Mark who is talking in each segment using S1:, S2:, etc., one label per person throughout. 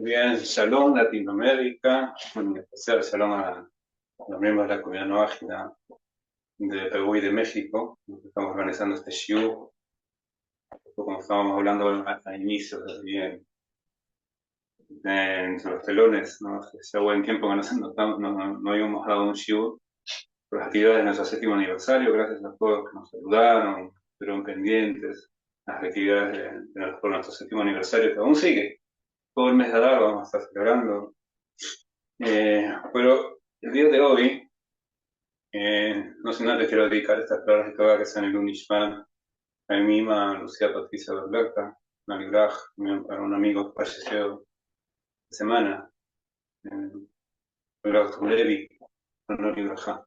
S1: Muy bien, Shalom Latinoamérica, en especial Shalom a los miembros de la comunidad no ágida de Perú y de México. Estamos organizando este shiur, como estábamos hablando a inicios, entre los telones, ¿no? Hace buen tiempo que no habíamos dado un shiur por las actividades de nuestro séptimo aniversario. Gracias a todos que nos saludaron, estuvieron pendientes, las actividades por nuestro séptimo aniversario que aún sigue. Todo el mes de Adar vamos a estar celebrando. Pero el día de hoy, no sé, no le quiero dedicar estas palabras de Torah que sean el Unishman, a mí misma, Lucía Patricia Berberta, Naligraj, para un amigo que falleció esta semana, el doctor Levi, Naligraj.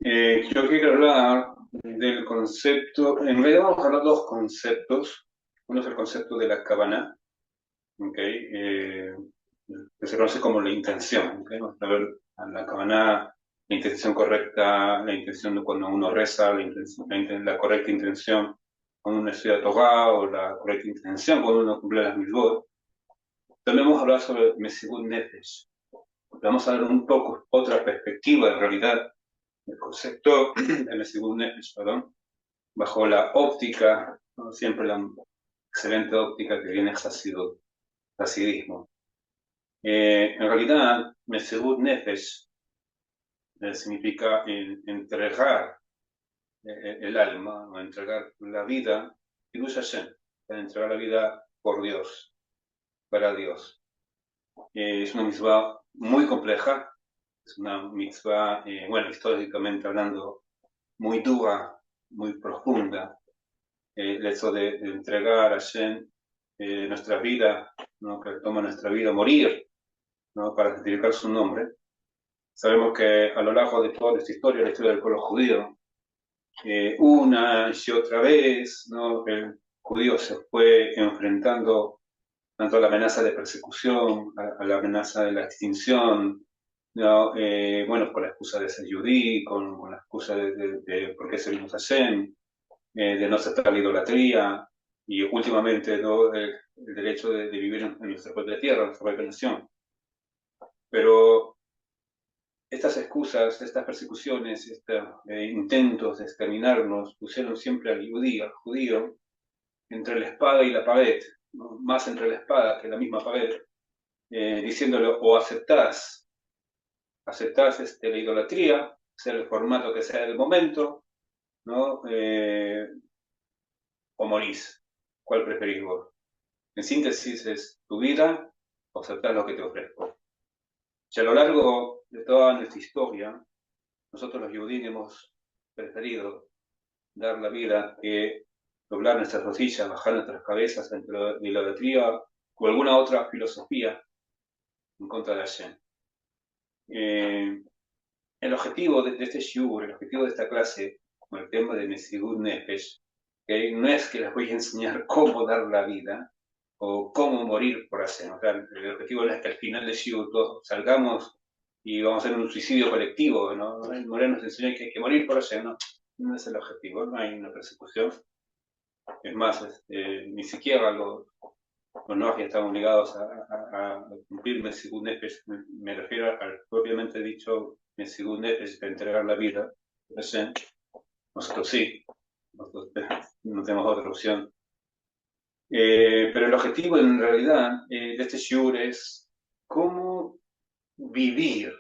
S1: Yo quiero hablar del concepto, en realidad vamos a hablar de dos conceptos. Uno es el concepto de la Kavaná, ¿okay? Que se conoce como la intención. ¿Okay? Vamos a ver a la Kavaná, la intención correcta, la intención de cuando uno reza, la correcta intención cuando uno estudia Torah, o la correcta intención cuando uno cumple las mitzvot. También vamos a hablar sobre Mesibut Nefesh. Vamos a ver un poco otra perspectiva, en realidad, del concepto de Mesibut Nefesh, perdón, bajo la óptica, ¿no? Siempre la excelente óptica que viene Hasidismo. En realidad, Mesibut Nefesh significa entregar el alma, o entregar la vida, Hidush Hashem, entregar la vida por Dios, para Dios. Es una mitzvah muy compleja, es una mitzvah, bueno, históricamente hablando, muy dura, muy profunda. El hecho de entregar a Hashem nuestra vida, ¿no? Que toma nuestra vida, morir, ¿no? Para santificar su nombre. Sabemos que a lo largo de toda esta historia, la historia del pueblo judío, una y otra vez, ¿no? El judío se fue enfrentando tanto a la amenaza de persecución, a la amenaza de la extinción, ¿no? Bueno, con la excusa de ser judí, con la excusa de por qué servimos a Hashem, de no aceptar la idolatría, y últimamente, ¿no? El derecho de vivir en nuestra propia tierra, en nuestra propia nación. Pero estas excusas, estas persecuciones, estos intentos de exterminarnos, pusieron siempre al judío entre la espada y la pared, ¿no? Más entre la espada que la misma pared, diciéndole o aceptás la idolatría, sea el formato que sea del momento, ¿no? O morís. ¿Cuál preferís vos? En síntesis es tu vida o aceptás lo que te ofrezco. Y a lo largo de toda nuestra historia, nosotros los judíos hemos preferido dar la vida que doblar nuestras rodillas, bajar nuestras cabezas entre la idolatría o alguna otra filosofía en contra de Hashem. El objetivo de este shiur, el objetivo de esta clase, con el tema de Mesibut Nefesh, no es que les voy a enseñar cómo dar la vida o cómo morir por Hashem. O sea, el objetivo no es que al final del shiur todos salgamos y vamos a hacer un suicidio colectivo, ¿no? Moreno nos enseñó que hay que morir por Hashem, ¿no? No es el objetivo, no hay una persecución. Es más, ni siquiera los no están obligados a cumplir Mesibut Nefesh. Me refiero al propiamente dicho Mesibut Nefesh, de entregar la vida. Nosotros sí, nosotros no tenemos otra opción. Pero el objetivo en realidad de este shiur es cómo vivir,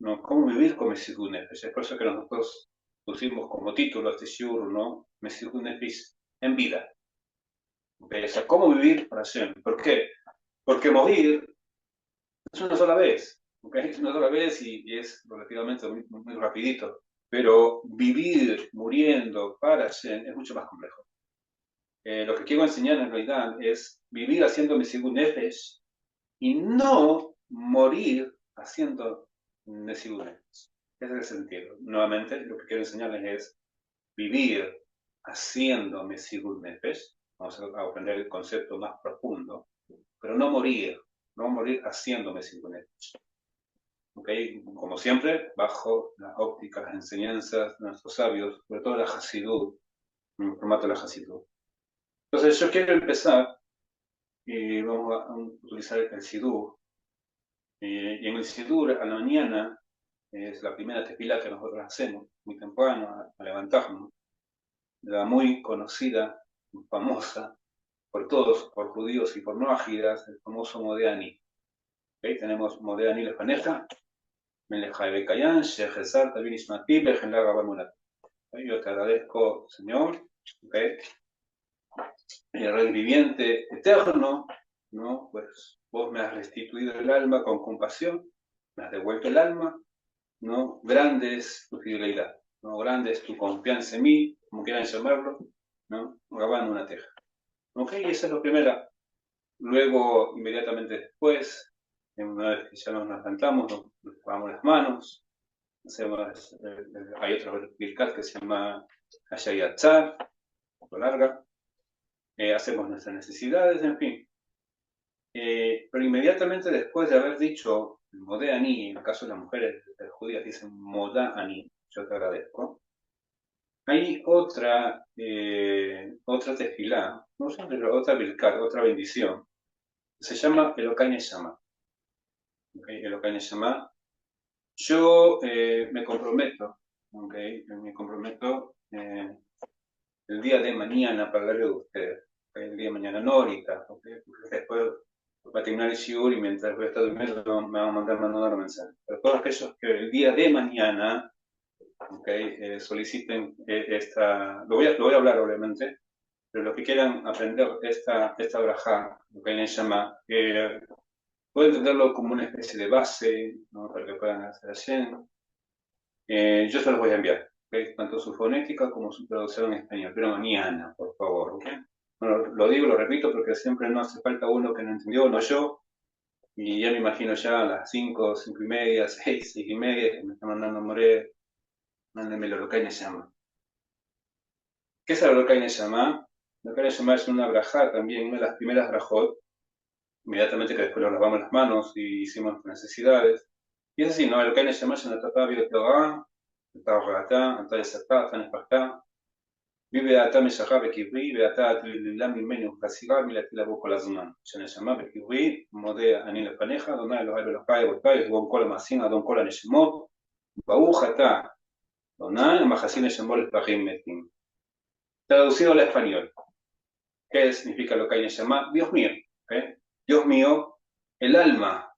S1: ¿no? Cómo vivir con Mesibut Nefesh. Es por eso que nosotros pusimos como título a este shiur, ¿no? Mesibut Nefesh en vida. ¿Okay? O sea, ¿cómo vivir para siempre? ¿Por qué? Porque morir es una sola vez, ¿okay? Es una sola vez y es relativamente muy rapidito. Pero vivir muriendo para siempre es mucho más complejo. Lo que quiero enseñar en realidad es vivir haciendo Mesibut Nefesh y no morir haciendo Mesibut Nefesh. Ese es el sentido. Nuevamente, lo que quiero enseñarles es vivir haciendo Mesibut Nefesh. Vamos a aprender el concepto más profundo, pero no morir haciendo Mesibut Nefesh. ¿Okay? Como siempre, bajo la óptica, las enseñanzas de nuestros sabios, sobre todo la Hasidut, en el formato de la Hasidut. Entonces yo quiero empezar y vamos a utilizar el Sidur. Y en el Sidur, a la mañana, es la primera tefilá que nosotros hacemos, muy temprano, a levantarnos. La muy conocida, famosa, por todos, por judíos y por no ajidas, el famoso Modeani. ¿Okay? Tenemos Modeani Lefaneja, Meleja Bekayan, Shehezar, Tabin Ismati, Lejenla Gabamunat. Yo te agradezco, Señor, ¿okay? El Rey viviente eterno, ¿no? Pues vos me has restituido el alma con compasión, me has devuelto el alma, ¿no? Grande es tu fidelidad, ¿no? Grande es tu confianza en mí, como quieran llamarlo, ¿no? Grabando una teja. ¿Ok? Y esa es la primera. Luego, inmediatamente después, una vez que ya nos levantamos, nos lavamos las manos, hacemos, hay otro virkat que se llama Hashayatzar, un poco larga, hacemos nuestras necesidades, en fin. Pero inmediatamente después de haber dicho Modéani, en el caso de las mujeres judías dicen Modá-ani, yo te agradezco, hay otra tefilá, no sé, otra birkat, otra bendición, se llama Elokai Neshama. ¿Okay? Elokai Neshama. Yo me comprometo, ¿okay? Me comprometo el día de mañana para darle a usted, ¿okay? El día de mañana, no ahorita, ¿okay? Porque después va a terminar el shiur y mientras voy a estar durmiendo me van a mandar mensajes. Pero todos aquellos que el día de mañana, ¿okay? Soliciten lo voy a hablar obviamente, pero los que quieran aprender esta brajá, lo que le llama, pueden entenderlo como una especie de base, ¿no? Para que puedan hacer así. Yo se los voy a enviar, ¿okay? Tanto su fonética como su traducción en español, pero mañana, por favor, ¿okay? Bueno, lo digo, lo repito, porque siempre no hace falta uno que no entendió, no yo, y ya me imagino ya a las 5, 5 y media, 6, 6 y media, que me está mandando More, mándenmelo, lo que me llama. ¿Qué es lo que me llama? Lo que me llama es una brajá también, una de las primeras brajot, inmediatamente que después nos lavamos las manos y hicimos necesidades. Y es así, ¿no? El que me llama es una etapa bioteorá, etapa אתה יסתה, אתה נפחתה, ואתה משכה בקברי, ואתה תלילה ממני וחסירה מלהתי לבוא כל הזמן. שנשמה בקברי, מודה אני לפניך, אדוני אלוהי ואלוהי אבותיי, אדון כל המעשים, אדון כל הנשמות, ברוך אתה, אדוני המחסי נשמות לפחים מתים. Traducido al español, ¿qué significa lo que hay en Shema? Dios mío, ¿okay? Dios mío, el alma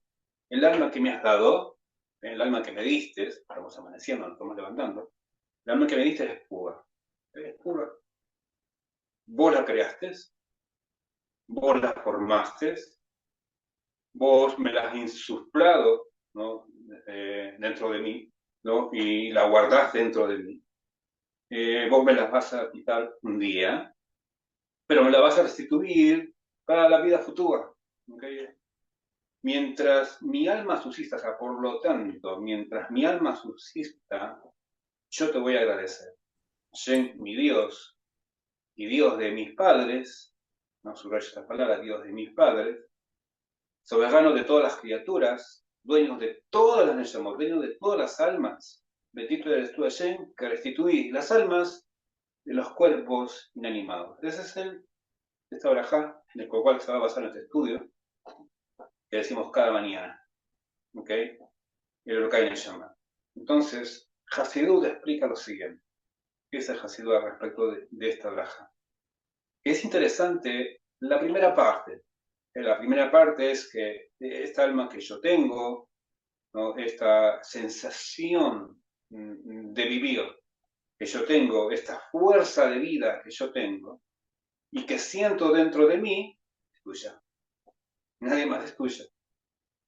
S1: que me has dado, el alma que me diste, estamos amaneciendo, nos estamos levantando, el alma que me diste es pura, es pura. Vos la creaste, vos la formaste, vos me la has insuflado, ¿no? Dentro de mí, ¿no? Y la guardás dentro de mí. Vos me las vas a quitar un día, pero me la vas a restituir para la vida futura. ¿Okay? Mientras mi alma subsista, o sea, por lo tanto, mientras mi alma subsista, yo te voy a agradecer. Mi Dios y Dios de mis padres, no subrayo esta palabra, Dios de mis padres, soberano de todas las criaturas, dueños de todas las Neshama, dueños de todas las almas. Bendito eres tú, Hashem, que restituí las almas de los cuerpos inanimados. Ese es esta brajá, en el cual se va a basar este estudio, que decimos cada mañana. ¿Ok? El Elokai Neshama. Entonces, Hasidut explica lo siguiente. ¿Qué es el Hasidut al respecto de esta braja? Es interesante la primera parte. La primera parte es que esta alma que yo tengo, ¿no? Esta sensación de vivir que yo tengo, esta fuerza de vida que yo tengo y que siento dentro de mí, es tuya. Nadie más es tuya.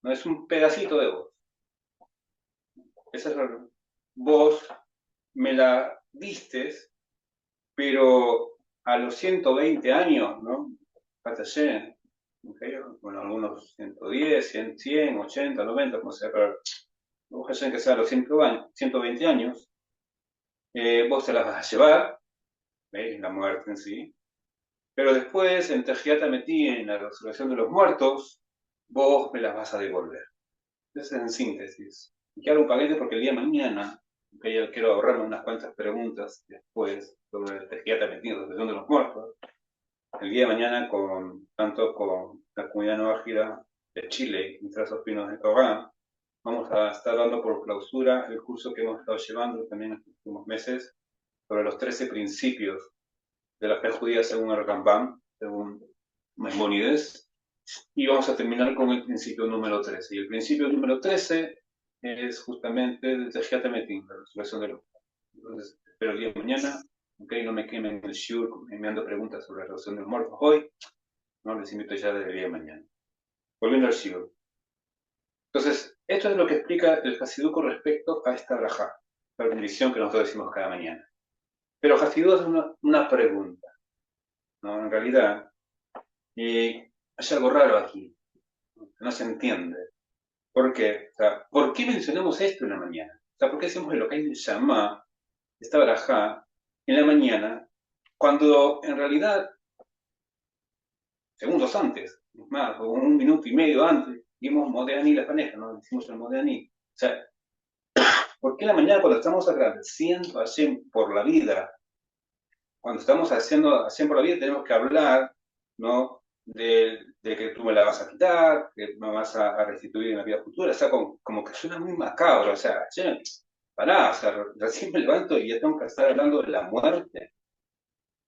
S1: No es un pedacito de vos. Esa es vos me la diste, pero a los 120 años, ¿no? Patallé, ¿okay? Bueno, algunos 110, 100, 100, 80, 90, como sea, pero vos que sea a los 120 años, vos te las vas a llevar, ¿veis? La muerte en sí, pero después en Tejiata Metí, en la resurrección de los muertos, vos me las vas a devolver. Eso es en síntesis. Y quiero un paquete porque el día de mañana, que yo quiero ahorrarme unas cuantas preguntas después sobre el Tejiata Metí, la resurrección de los muertos, el día de mañana, tanto con la comunidad Nueva Gira de Chile y Trazos Pinos de Torrán, vamos a estar dando por clausura el curso que hemos estado llevando también en los últimos meses sobre los 13 principios de la fe judía según el Rambam, según Maimónides, y vamos a terminar con el principio número 13. Y el principio número 13 es justamente el Tejiat Metim, la resurrección de los muertos. Entonces, espero el día de mañana, okay, no me quemen el shiur enviando preguntas sobre la resurrección de los muertos hoy, no les invito ya desde el día de mañana. Volviendo al shiur. Entonces, esto es lo que explica el Hasidú con respecto a esta braja, la bendición que nosotros decimos cada mañana. Pero Hasidú es una pregunta, ¿no? En realidad, hay algo raro aquí, no se entiende. ¿Por qué? O sea, ¿por qué mencionamos esto en la mañana? O sea, ¿por qué decimos lo que hay en Shama, esta barajá, en la mañana, cuando en realidad, segundos antes, más, o un minuto y medio antes, vimos Modeani la paneja, ¿no? Decimos el Modeani. O sea, ¿por qué en la mañana cuando estamos agradeciendo a Hashem por la vida, cuando estamos haciendo a Hashem por la vida, tenemos que hablar, ¿no? De que tú me la vas a quitar, que me vas a restituir en la vida futura, o sea, como que suena muy macabro, o sea, che, pará, o sea, recién me levanto y ya tengo que estar hablando de la muerte,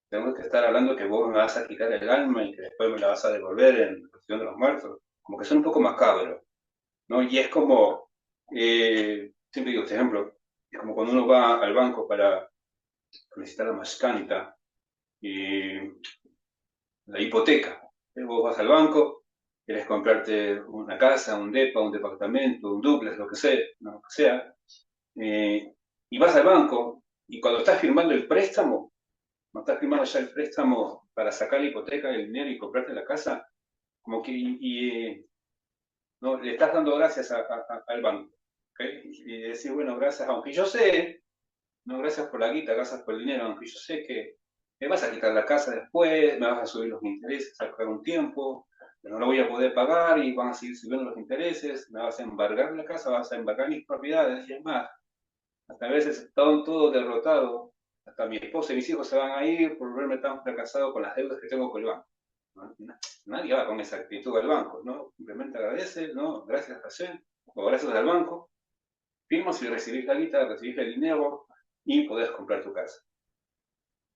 S1: tengo que estar hablando que vos me vas a quitar el alma y que después me la vas a devolver en la cuestión de los muertos, como que suena un poco macabro, ¿no? Y es como, siempre digo este ejemplo, es como cuando uno va al banco para solicitar la mashkanta y la hipoteca. Vos vas al banco, quieres comprarte una casa, un depa, un departamento, un dúplex, lo que sea, y vas al banco, y cuando estás firmando el préstamo, cuando estás firmando ya el préstamo para sacar la hipoteca, el dinero y comprarte la casa, como que no, le estás dando gracias al banco. ¿Okay? Y decís, bueno, gracias, aunque yo sé, no, gracias por la guita, gracias por el dinero, aunque yo sé que me vas a quitar la casa después, me vas a subir los intereses al un tiempo, pero no lo voy a poder pagar y van a seguir subiendo los intereses, me vas a embargar la casa, vas a embargar mis propiedades y es más. Hasta a veces están todo derrotado, hasta mi esposa y mis hijos se van a ir por verme tan fracasado con las deudas que tengo con el banco. ¿No? Nadie va con esa actitud al banco, ¿no? Simplemente agradece, ¿no? Gracias a Hashem, o gracias al banco, firmas y recibís la guita, recibís el dinero y podés comprar tu casa.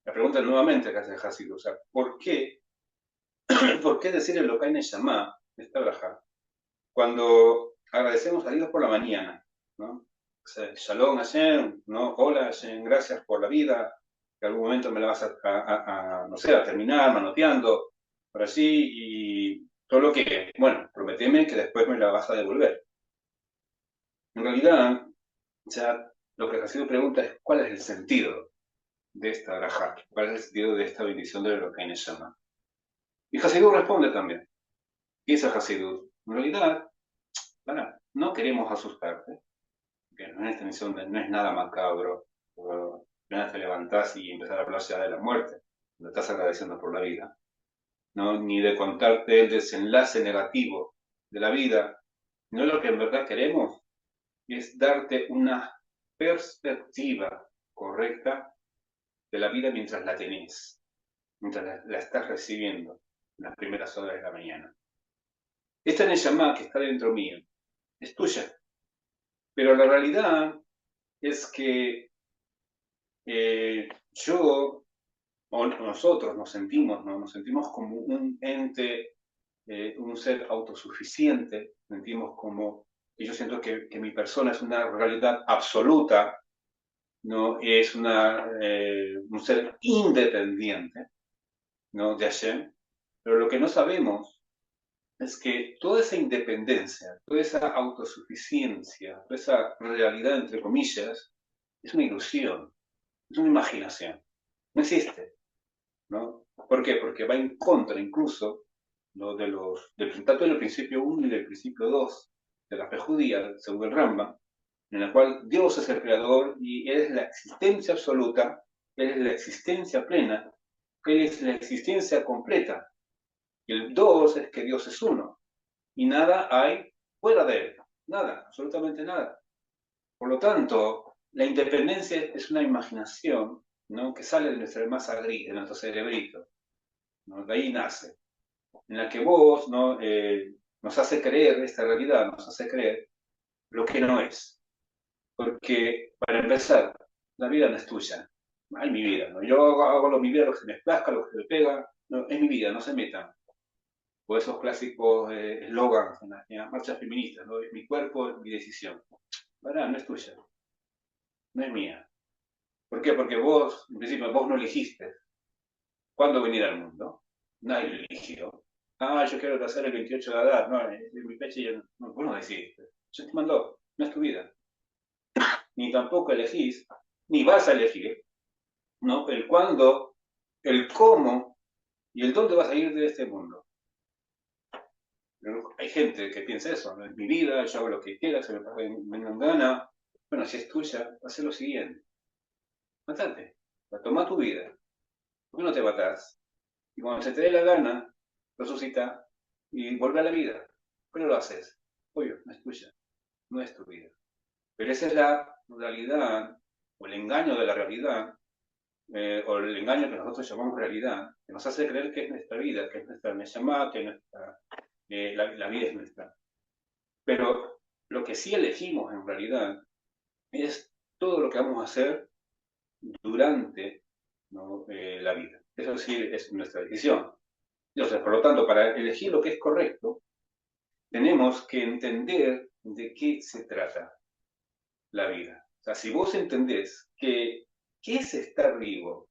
S1: La pregunta nuevamente que hace Hasid, o sea, ¿por qué decir el Lokai Neshama, esta braja, cuando agradecemos a Dios por la mañana, ¿no? O sea, Shalom Hashem, ¿no? Hola Hashem, gracias por la vida, que algún momento me la vas no sé, a terminar manoteando, por así, y todo lo que, bueno, prometeme que después me la vas a devolver. En realidad, o sea, lo que Hasid pregunta es, ¿cuál es el sentido de esta braja? ¿Cuál es el sentido de esta bendición de Lokai Neshama? Y Hasidú responde también. ¿Qué es Hasidú? En realidad, bueno, no queremos asustarte, que no es tensión, no es nada macabro. Apenas te levantás y empezar a hablar ya de la muerte, lo estás agradeciendo por la vida, ¿no? Ni de contarte el desenlace negativo de la vida. No, lo que en verdad queremos es darte una perspectiva correcta de la vida mientras la tenés, mientras la estás recibiendo en las primeras horas de la mañana. Esta Neshama que está dentro mío es tuya, pero la realidad es que yo o nosotros nos sentimos, ¿no? Nos sentimos como un ente, un ser autosuficiente, sentimos como, y yo siento que mi persona es una realidad absoluta, ¿no? Es un ser independiente, ¿no? De Hashem, pero lo que no sabemos es que toda esa independencia, toda esa autosuficiencia, toda esa realidad, entre comillas, es una ilusión, es una imaginación, no existe, ¿no? ¿Por qué? Porque va en contra incluso, ¿no? Tanto del principio 1 y del principio 2 de la fe judía, según el Rambam, en la cual Dios es el creador y Él es la existencia absoluta, Él es la existencia plena, Él es la existencia completa. Y el 2 es que Dios es uno y nada hay fuera de Él, nada, absolutamente nada. Por lo tanto, la independencia es una imaginación, ¿no? Que sale de nuestra masa gris, de nuestro cerebrito. ¿no? De ahí nace, en la que vos, ¿no? Nos hace creer, esta realidad nos hace creer lo que no es. Porque, para empezar, la vida no es tuya, no es mi vida, ¿no? Yo hago mi vida lo que se me plazca, lo que se me pega, no, es mi vida, no se metan. O esos clásicos eslogans en las marchas feministas, ¿no? Es mi cuerpo, es mi decisión. ¿Verdad? No es tuya, no es mía. ¿Por qué? Porque vos, en principio, vos no elegiste cuándo venir al mundo. Nadie lo eligió. Ah, yo quiero nacer el 28 de Adar. No, es mi fecha y no, vos no decidiste. Yo te mandó, no es tu vida. Ni tampoco elegís, ni vas a elegir, ¿no? El cuándo, el cómo y el dónde vas a ir de este mundo. Hay gente que piensa eso, ¿no? Es mi vida, yo hago lo que quiera, se me dan gana. Bueno, si es tuya, haz lo siguiente. Matate, toma tu vida. ¿Por qué no te matás? Y cuando se te dé la gana, resucita y vuelve a la vida. ¿Pero lo haces? Obvio, no es tuya, no es tu vida. Pero esa es la realidad, o el engaño de la realidad, o el engaño que nosotros llamamos realidad, que nos hace creer que es nuestra vida, que es nuestra Neshama, que nuestra, la vida es nuestra. Pero lo que sí elegimos en realidad es todo lo que vamos a hacer durante, ¿no? La vida. Eso sí es nuestra decisión. Entonces, por lo tanto, para elegir lo que es correcto, tenemos que entender de qué se trata la vida. O sea, si vos entendés que qué es estar vivo,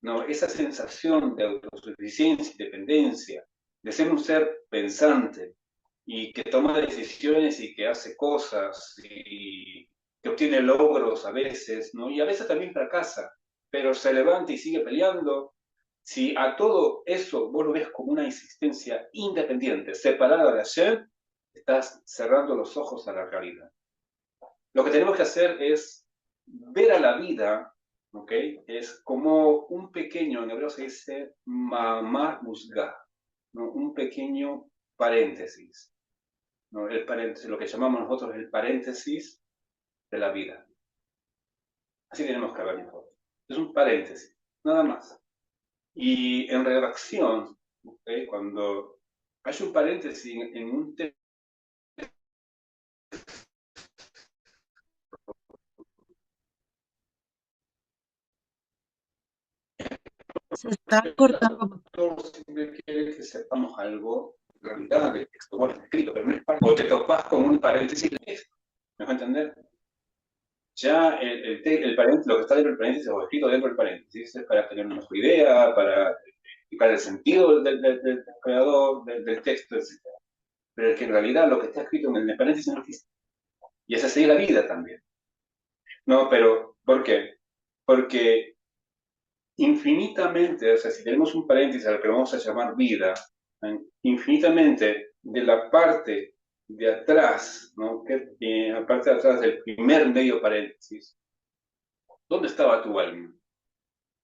S1: ¿no? Esa sensación de autosuficiencia, independencia, de ser un ser pensante y que toma decisiones y que hace cosas y que obtiene logros a veces, ¿no? Y a veces también fracasa, pero se levanta y sigue peleando. Si a todo eso vos lo ves como una existencia independiente, separada de ayer, estás cerrando los ojos a la realidad. Lo que tenemos que hacer es ver a la vida, ¿ok? Es como un pequeño, en hebreo se dice mamar musga, ¿no? Un pequeño paréntesis, ¿no? El paréntesis, lo que llamamos nosotros el paréntesis de la vida. Así tenemos que ver mejor. Es un paréntesis, nada más. Y en redacción, ¿okay? Cuando hay un paréntesis en un texto,
S2: Se está cortando.
S1: siempre quiere que sepamos algo, en realidad, del texto, bueno, escrito, pero no es parte. O te topas con un paréntesis de texto, ¿me vas a entender? Ya el paréntesis, lo que está dentro del paréntesis o escrito dentro del paréntesis es para tener una mejor idea, para explicar el sentido del creador, del texto, etc. Pero es que en realidad lo que está escrito en el paréntesis no existe. Y esa sería la vida también. No, pero ¿por qué? Porque infinitamente, o sea, si tenemos un paréntesis al que vamos a llamar vida, infinitamente de la parte de atrás, ¿no? La parte de atrás del primer medio paréntesis, ¿dónde estaba tu alma?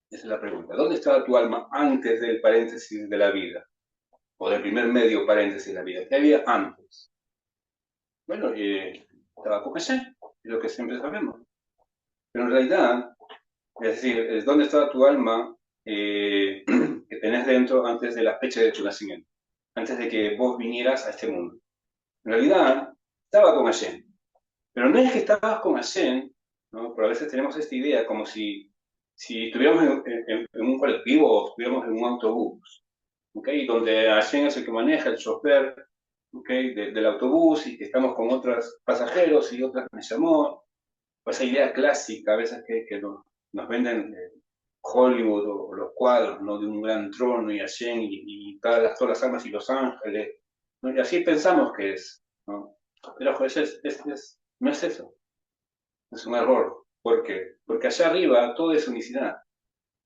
S1: Esa es la pregunta. ¿Dónde estaba tu alma antes del paréntesis de la vida? O del primer medio paréntesis de la vida. ¿Qué había antes? Bueno, estaba con Hashem, es lo que siempre sabemos. Pero en realidad, es decir, ¿dónde estaba tu alma que tenés dentro antes de la fecha de tu nacimiento? Antes de que vos vinieras a este mundo. En realidad, estaba con Hashem. Pero no es que estabas con Hashem, ¿no? Pero a veces tenemos esta idea como si estuviéramos en un colectivo o estuviéramos en un autobús, ¿okay? Donde Hashem es el que maneja, el chofer, ¿okay? Del autobús y que estamos con otros pasajeros y otras me llamó. Pues esa idea clásica a veces que nos venden Hollywood o los cuadros, ¿no? De un gran trono y Hashem y todas las almas y los ángeles, ¿no? Y así pensamos que es, ¿no? Pero ojo, no es eso, es un error. ¿Por qué? Porque allá arriba todo es unicidad.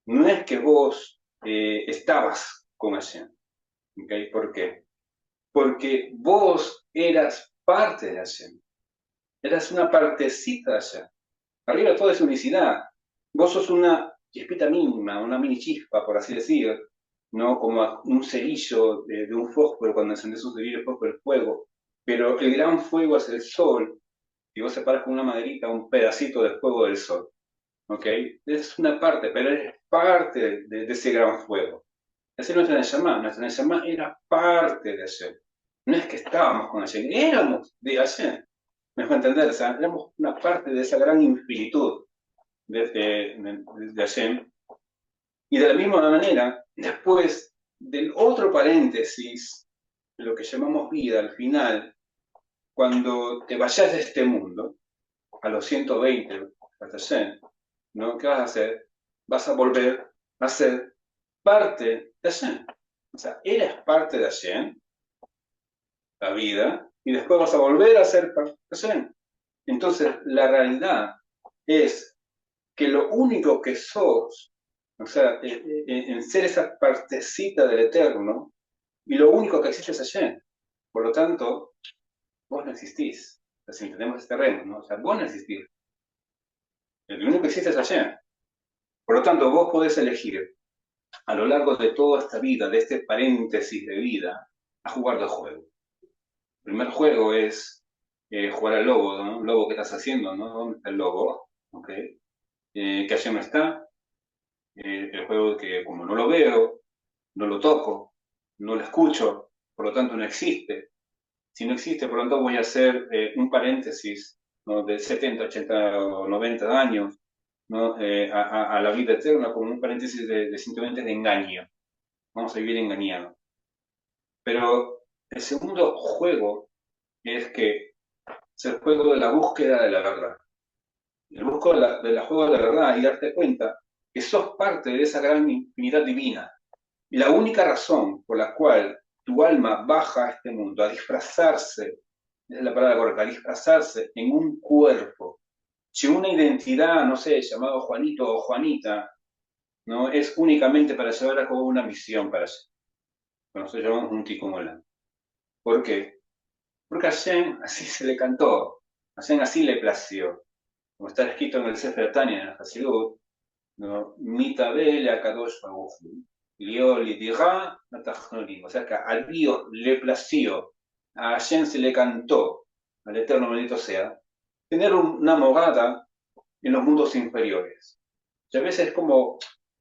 S1: No es que vos estabas con Hashem, ¿okay? ¿Por qué? Porque vos eras parte de Hashem, eras una partecita de Hashem. Arriba todo es unicidad. Vos sos una chispita mínima, una mini chispa, por así decir, ¿no? Como un cerillo de un fósforo, cuando encendés un cerillo de fósforo, el fuego. Pero el gran fuego es el sol, y vos separas con una maderita un pedacito del fuego del sol. ¿Ok? Es una parte, pero es parte de ese gran fuego. Ese es nuestra Neshama era parte de Hashem. No es que estábamos con Hashem, éramos de Hashem. ¿Me dejo entender? O sea, éramos una parte de esa gran infinitud de Hashem. Y de la misma manera, después del otro paréntesis, de lo que llamamos vida, al final, cuando te vayas de este mundo, a los 120, hasta Hashem, ¿no? ¿Qué vas a hacer? Vas a volver a ser parte de Hashem. O sea, eres parte de Hashem, la vida, y después vas a volver a ser parte de Hashem. Entonces, la realidad es que lo único que sos, o sea, en ser esa partecita del Eterno, y lo único que existe es Hashem. Por lo tanto, vos no existís. O sea, si entendemos este terreno, ¿no? O sea, vos no existís. El único que existe es Hashem. Por lo tanto, vos podés elegir a lo largo de toda esta vida, de este paréntesis de vida, a jugar dos juegos. El primer juego es jugar al lobo, ¿no? Lobo, ¿qué estás haciendo? ¿No? ¿Dónde está el lobo? ¿Okay? Que Hashem no está. El juego que como no lo veo, no lo toco, no lo escucho, por lo tanto no existe. Si no existe, por lo tanto voy a hacer un paréntesis, ¿no? De 70, 80 o 90 años, ¿no? A la vida eterna como un paréntesis de simplemente de engaño. Vamos a vivir engañados. Pero el segundo juego es que es el juego de la búsqueda de la verdad. El busco de la juego de la verdad y darte cuenta que sos parte de esa gran infinidad divina. Y la única razón por la cual tu alma baja a este mundo a disfrazarse, es la palabra correcta, a disfrazarse en un cuerpo, si una identidad, no sé, llamado Juanito o Juanita, no es únicamente para llevar a cabo una misión para allá. Nosotros llamamos un tikkun olam. ¿Por qué? Porque a Hashem así se le cantó, a Hashem así le plació. Como está escrito en el Sefer Tanya, en el Hasidut, ¿no? Mitabel Akadosh Baruch Hu, Lió Lidirá Natachnolim. O sea que a Dios le plació, a Hashem se le cantó, al Eterno bendito sea, tener una morada en los mundos inferiores. Y a veces es como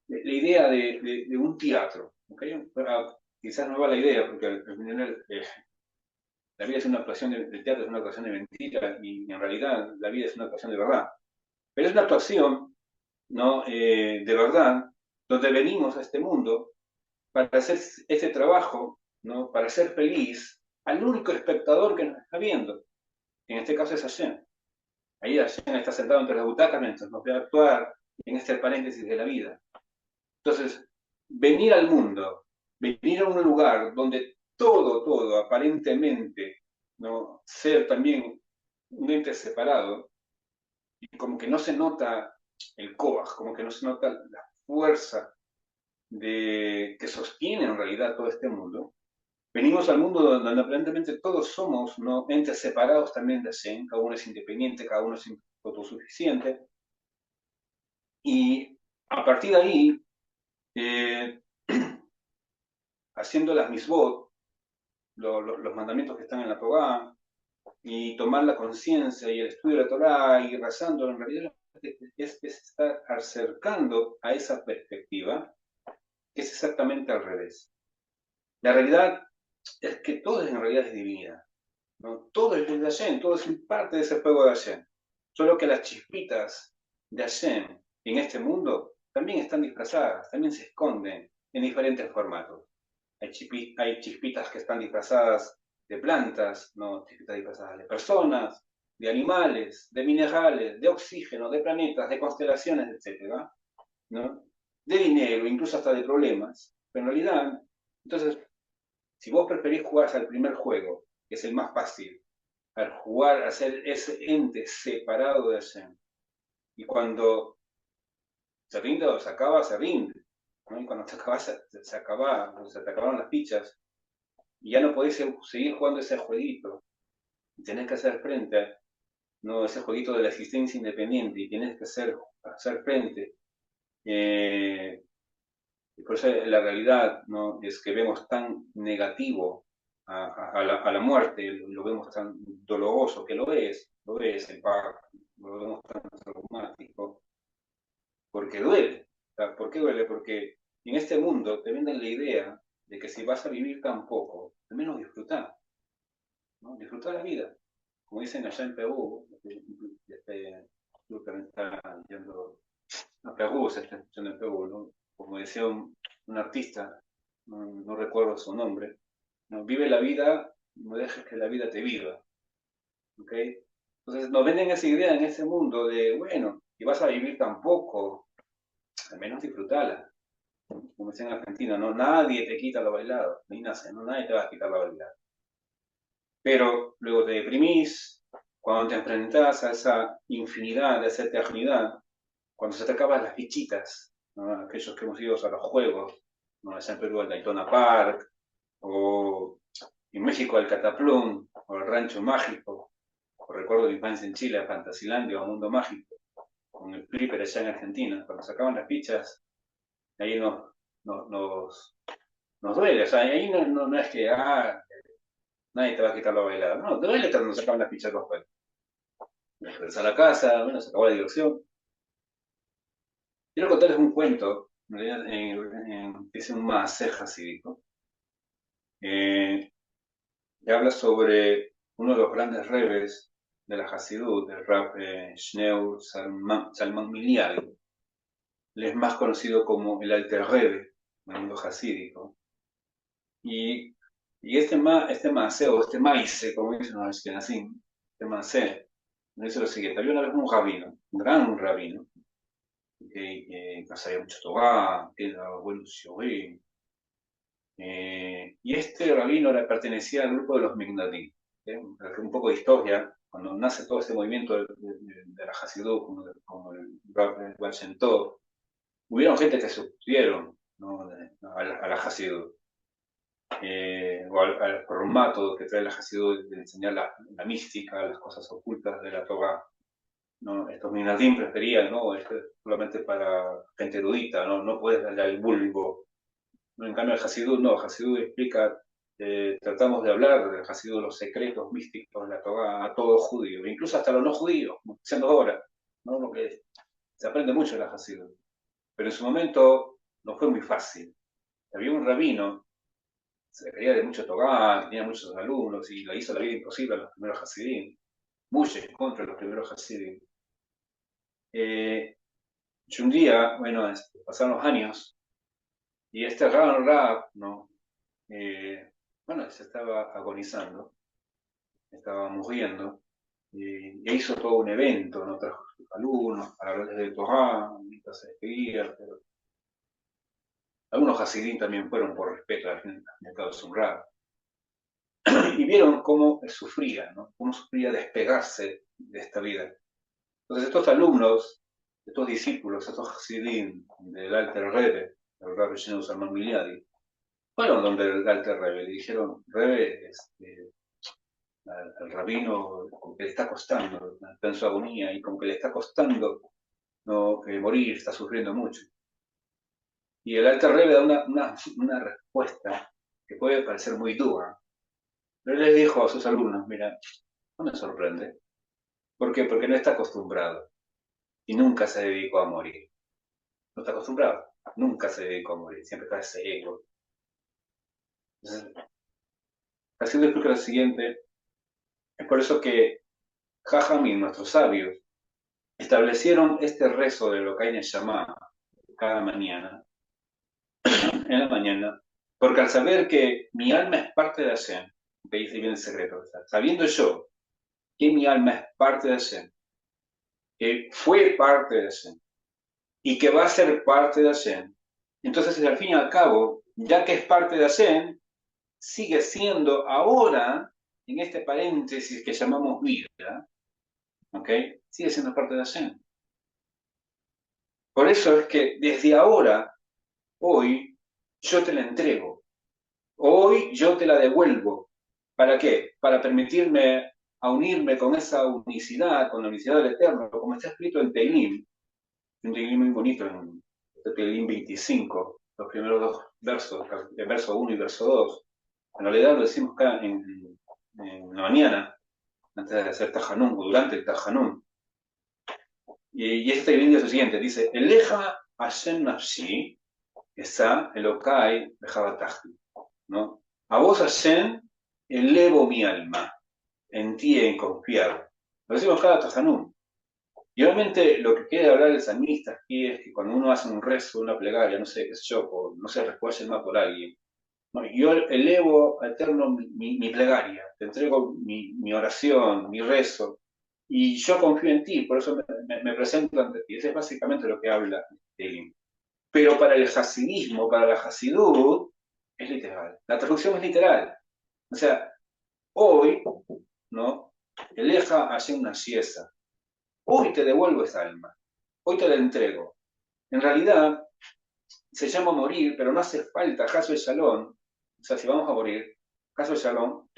S1: la idea de un teatro. ¿Okay? Quizás no va la idea, porque al final la vida es una actuación de teatro, es una actuación de mentira, y en realidad la vida es una actuación de verdad. Pero es una actuación, ¿no? De verdad, donde venimos a este mundo para hacer este trabajo, ¿no? Para ser feliz al único espectador que nos está viendo. En este caso es Hashem. Ahí Hashem está sentado entre las butacas mientras nos ve actuar en este paréntesis de la vida. Entonces, venir al mundo, venir a un lugar donde todo, aparentemente, ¿no? Ser también un ente separado, y como que no se nota el coaj, como que no se nota la fuerza que sostiene en realidad todo este mundo. Venimos al mundo donde aparentemente todos somos, ¿no? Entes separados también de Hashem, cada uno es independiente, cada uno es autosuficiente, y a partir de ahí, eh, haciendo las misbot, los mandamientos que están en la Torá, y tomar la conciencia y el estudio de la Torá y rezando, en realidad es estar acercando a esa perspectiva, que es exactamente al revés. La realidad es que todo en realidad es divinidad, ¿no? Todo es de Hashem, todo es parte de ese fuego de Hashem. Solo que las chispitas de Hashem en este mundo también están disfrazadas, también se esconden en diferentes formatos. Hay chispitas que están disfrazadas de plantas, ¿no? Chispitas disfrazadas de personas, de animales, de minerales, de oxígeno, de planetas, de constelaciones, etcétera, ¿no? De dinero, incluso hasta de problemas. Pero en realidad, entonces, si vos preferís jugar al primer juego, que es el más fácil, al jugar, a ser ese ente separado de Hashem, y cuando se rinde o se acaba, se rinde, ¿no? Y cuando se acaba, se acaba, se te acabaron las fichas, y ya no podés seguir jugando ese jueguito, y tenés que hacer frente, ¿no? Ese jueguito de la existencia independiente, y tienes que hacer frente. Y por eso la realidad, ¿no? Es que vemos tan negativo a la muerte, lo vemos tan doloroso, que lo es, el parto, lo vemos tan traumático, porque duele. ¿Por qué duele? Porque Y en este mundo te venden la idea de que si vas a vivir tan poco, al menos disfrutar, ¿no? Disfrutar la vida. Como dicen allá en Perú, tú también está yendo a Perú, se está escuchando en Perú, ¿no? Como decía un artista, no recuerdo su nombre, ¿no? Vive la vida, no dejes que la vida te viva, ¿ok? Entonces nos venden esa idea en ese mundo de, bueno, si vas a vivir tan poco, al menos disfrutala. Como decía en Argentina, no, nadie te quita lo bailado, ni nace, no, nadie te va a quitar lo bailado. Pero luego te deprimís, cuando te enfrentas a esa infinidad, a esa eternidad, cuando se te acaban las fichitas, ¿no? Aquellos que hemos ido a los juegos, ¿no? Allá en Perú al Daytona Park, o en México al Cataplum, o al Rancho Mágico, o recuerdo mi infancia en Chile, a Fantasilandia o a Mundo Mágico, con el Flipper allá en Argentina, cuando se acaban las fichas, ahí nos duele, o sea, ahí no es que nadie te va a quitar la bailada, no, te duele cuando se acaban las fichas de los juegos. Regresas a la casa, bueno, se acabó la diversión. Quiero contarles un cuento, en realidad, es un maaser hasídico, que habla sobre uno de los grandes rebes de la Hasidut, el Rab Shneur Salman Miliari. Él es más conocido como el Alter Rebbe en el mundo hasídico. Y este maaser, o este maíz, como dicen los ashkenazim, este maaser, dice lo siguiente: había una vez un rabino, un gran rabino, que sabía mucho Torah, que era buen shiurim. Y este rabino pertenecía al grupo de los Mignadim. Un poco de historia, cuando nace todo este movimiento de la Hasidut, como el Baal Shem Tov, hubieron gente que se opusieron, ¿no? a la Hasidut, o al formato que trae la Hasidut de enseñar la mística, las cosas ocultas de la Torah, ¿no? Estos Minadim preferían, ¿no? Esto es solamente para gente erudita, no puedes darle al vulgo. ¿No? En cambio, el Hasidut no, el Hasidut explica, tratamos de hablar del Hasidut, los secretos místicos de la Torah a todo judío, incluso hasta los no judíos, como siendo ahora, ¿no? Lo que se aprende mucho en la Hasidut. Pero en su momento no fue muy fácil. Había un rabino, se creía de mucho Torah, que tenía muchos alumnos y le hizo la vida imposible a los primeros Hasidim, mucho en contra de los primeros Hasidim. Y un día, bueno, pasaron los años, y este Rab, ¿no? Bueno, se estaba agonizando, estaba muriendo, y hizo todo un evento, ¿no? Trajo a sus alumnos para hablarles de Torah, mientras se despedía, pero algunos Hasidim también fueron por respeto al fin y al cabo de su Rab, y vieron cómo sufría, ¿no? Cómo sufría despegarse de esta vida. Entonces estos alumnos, estos discípulos, estos Hasidim del Alter Rebbe, el Rabbi Shneor Salman Miliadi, fueron donde el Alter Rebbe le dijeron: Rebbe, al rabino, como que le está costando, está en su agonía y como que le está costando, ¿no? Morir, está sufriendo mucho. Y el Alter Rebbe da una respuesta que puede parecer muy dura, pero él les dijo a sus alumnos: mira, no me sorprende. ¿Por qué? Porque no está acostumbrado y nunca se dedicó a morir. No está acostumbrado, nunca se dedicó a morir, siempre está ese ego. Entonces, así le explico lo siguiente: es por eso que Jajamín, nuestros sabios, establecieron este rezo de lo que hay en el Shama cada mañana, en la mañana, porque al saber que mi alma es parte de Hashem, que dice bien el secreto, sabiendo yo que mi alma es parte de Hashem, que fue parte de Hashem, y que va a ser parte de Hashem, entonces al fin y al cabo, ya que es parte de Hashem, sigue siendo ahora, en este paréntesis que llamamos vida, ¿ok? Sigue siendo parte de Hashem. Por eso es que desde ahora, hoy, yo te la entrego. Hoy yo te la devuelvo. ¿Para qué? Para permitirme a unirme con esa unicidad, con la unicidad del Eterno, como está escrito en Teilim, un Teilim muy bonito, en Teilim 25, los primeros dos versos, el verso 1 y verso 2. En realidad lo decimos acá en la mañana, antes de hacer Tajanum, o durante el Tajanum. Y este Teilim dice lo siguiente, dice: Eleja Hashem Nafshi, Esa, Elokai, Bejabatahti, ¿no? A vos, Hashem, elevo mi alma, en ti he confiado. Lo decimos cada Tajanum. Y obviamente lo que quiere hablar el salmista aquí es que cuando uno hace un rezo, una plegaria, no sé, qué sé yo, no sé, recuerda más por alguien, ¿no? Yo elevo a Eterno mi plegaria, te entrego mi oración, mi rezo, y yo confío en ti, por eso me presento ante ti. Eso es básicamente lo que habla Tehillim. Pero para el hasidismo, para la hasidut, es literal. La traducción es literal. O sea, hoy, ¿no? Eleja hace una siesta. Hoy te devuelvo esa alma. Hoy te la entrego. En realidad, se llama morir, pero no hace falta, caso de Shalom. O sea, si vamos a morir, caso de Shalom,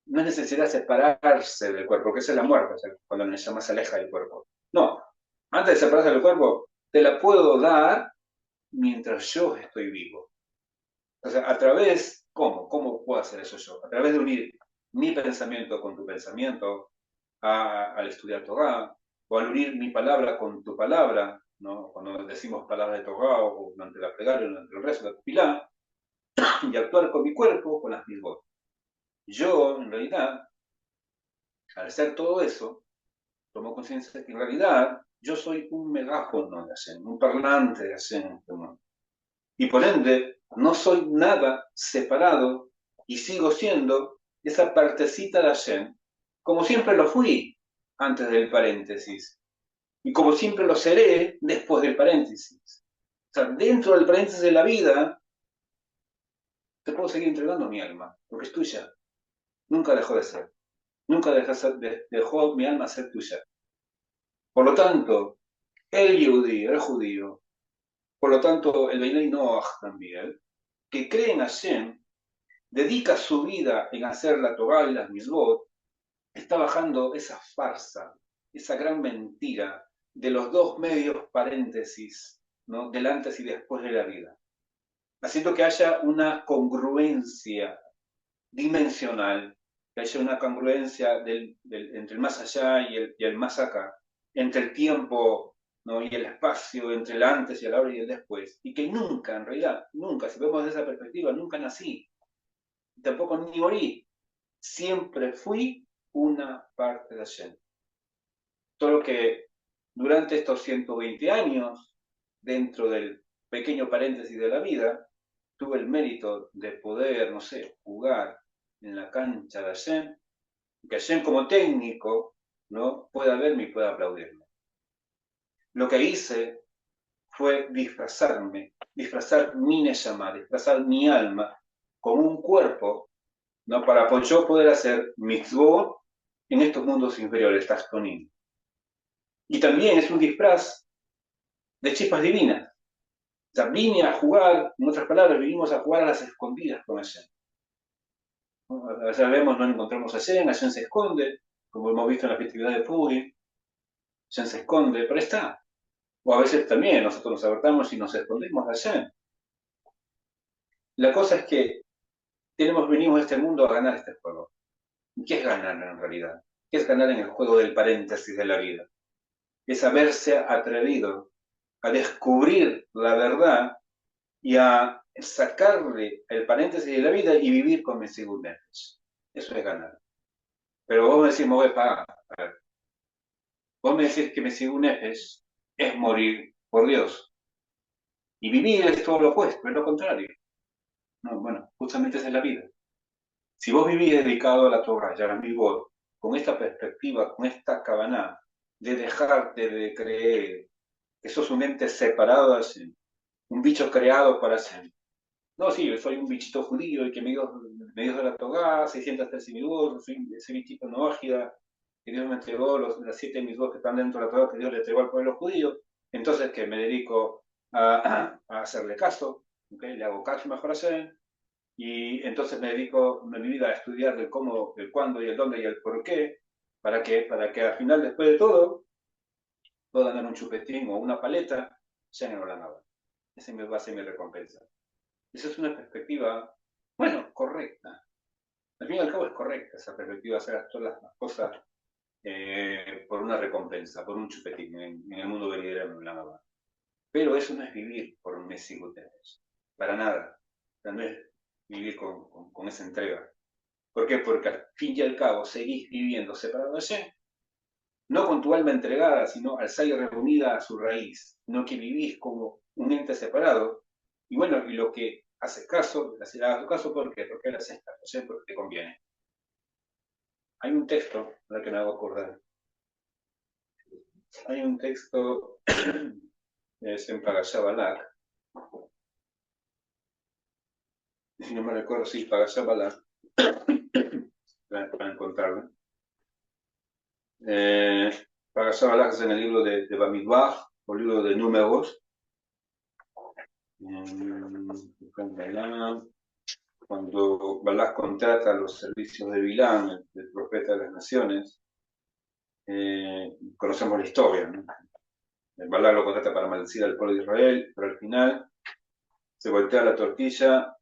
S1: no es necesidad separarse del cuerpo, que esa es la muerte, o sea, cuando la llama se aleja del cuerpo. No, antes de separarse del cuerpo, te la puedo dar mientras yo estoy vivo. O sea, a través, ¿cómo? ¿Cómo puedo hacer eso yo? A través de unir mi pensamiento con tu pensamiento, al estudiar Torah, o al unir mi palabra con tu palabra, ¿no? Cuando decimos palabras de Torah, o durante la plegaria, durante el rezo de la Tefilá, y actuar con mi cuerpo, con las mismas. Yo, en realidad, al hacer todo eso, tomo conciencia de que en realidad yo soy un megáfono de Hashem, un parlante de Hashem en este mundo. Y por ende, no soy nada separado y sigo siendo esa partecita de Hashem, como siempre lo fui antes del paréntesis, y como siempre lo seré después del paréntesis. O sea, dentro del paréntesis de la vida, te puedo seguir entregando mi alma, porque es tuya. Nunca dejó de ser. Nunca dejó mi alma ser tuya. Por lo tanto, el judío, por lo tanto, el Beinei Noach también, que cree en Hashem, dedica su vida en hacer la Torah y las Mitzvot, está bajando esa farsa, esa gran mentira de los dos medios paréntesis, ¿no? Del antes y después de la vida, haciendo que haya una congruencia dimensional, que haya una congruencia entre el más allá y el más acá, entre el tiempo, ¿no? Y el espacio, entre el antes y el ahora y el después, y que nunca, en realidad, nunca, si vemos desde esa perspectiva, nunca nací, tampoco ni morí, siempre fui una parte de Hashem. Solo que durante estos 120 años, dentro del pequeño paréntesis de la vida, tuve el mérito de poder, no sé, jugar en la cancha de Hashem, que Hashem como técnico, ¿no? Pueda verme y pueda aplaudirme. Lo que hice fue disfrazarme, disfrazar mi neshama, disfrazar mi alma con un cuerpo, ¿no? Para yo poder hacer mitzvot en estos mundos inferiores, Tashtonim. Y también es un disfraz de chispas divinas. O sea, vine a jugar, en otras palabras, vinimos a jugar a las escondidas con Hashem. ¿No? A veces vemos, no encontramos a Hashem se esconde, como hemos visto en la festividad de Purim, Hashem se esconde, pero está. O a veces también nosotros nos apartamos y nos escondemos de Hashem. La cosa es que venimos a este mundo a ganar este juego. ¿Y qué es ganar en realidad? ¿Qué es ganar en el juego del paréntesis de la vida? Es haberse atrevido a descubrir la verdad y a sacarle el paréntesis de la vida y vivir con Mesías Nefesh. Eso es ganar. Pero vos me decís, me voy a pagar. A ver, vos me decís que Mesías Nefesh es morir por Dios. Y vivir es todo lo opuesto, es lo contrario. No, bueno, justamente esa es la vida. Si vos vivís dedicado a la Torah y a la Mitzvot, con esta perspectiva, con esta cabana de dejarte de creer que sos un ente separado de Hashem, un bicho creado para Hashem. No, sí, yo soy un bichito judío y que me dio de la Torah, 613 mitzvot, soy ese bichito no ágida, que Dios me entregó las 7 mitzvot que están dentro de la Torah que Dios le entregó al pueblo judío. Entonces, que me dedico a hacerle caso, ¿okay? Le hago caso mejor a Hashem, y entonces me dedico mi vida a estudiar el cómo, el cuándo y el dónde y el por qué, para que al final, después de todo, pueda ganar un chupetín o una paleta, ya no la nada. Esa va a ser mi recompensa. Esa es una perspectiva, bueno, correcta. Al fin y al cabo es correcta esa perspectiva, hacer todas las cosas por una recompensa, por un chupetín en el mundo venidero en la nada. Pero eso no es vivir por un Mesigut Nefesh, para nada. O sea, no es vivir con esa entrega. ¿Por qué? Porque al fin y al cabo seguís viviendo separado de Hashem, no con tu alma entregada, sino al ser reunida a su raíz, no que vivís como un ente separado. Y bueno, y lo que haces caso, le hagas caso, ¿por qué? Porque le haces caso, porque te conviene. Hay un texto, ahora que me hago acordar, hay un texto, es en Parashá Balak, si no me recuerdo, sí, Parashá Balak, para encontrarlo. Parashá Balak es en el libro de Bamidbar, o libro de Números. Cuando Balak contrata los servicios de Bilán, el profeta de las naciones, conocemos la historia, ¿no? Balak lo contrata para maldecir al pueblo de Israel, pero al final se voltea la tortilla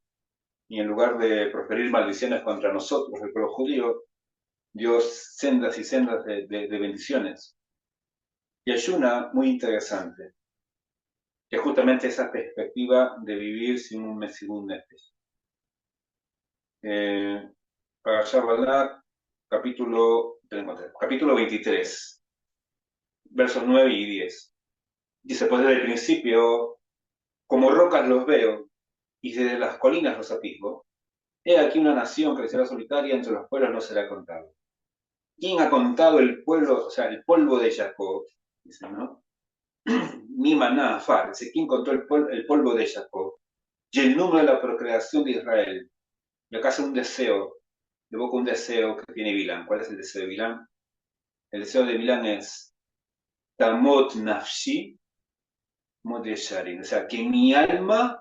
S1: y en lugar de proferir maldiciones contra nosotros, el pueblo judío, dio sendas y sendas de bendiciones. Y hay una muy interesante, que es justamente esa perspectiva de vivir sin un Mesigun Nefesh. Parashá Balak, capítulo 23, versos 9 y 10. Dice, pues desde el principio, como rocas los veo, y desde las colinas los atisbo. He aquí una nación crecerá solitaria, entre los pueblos no será contado. ¿Quién ha contado el pueblo, o sea, el polvo de Jacob? Dice, ¿no? Mi maná, Afar, dice, ¿quién contó el polvo de Jacob? Y el número de la procreación de Israel. Y acá hace un deseo, evoca un deseo que tiene Bilán. ¿Cuál es el deseo de Bilán? El deseo de Bilán es Tamot Nafshi Modesharin, o sea, que mi alma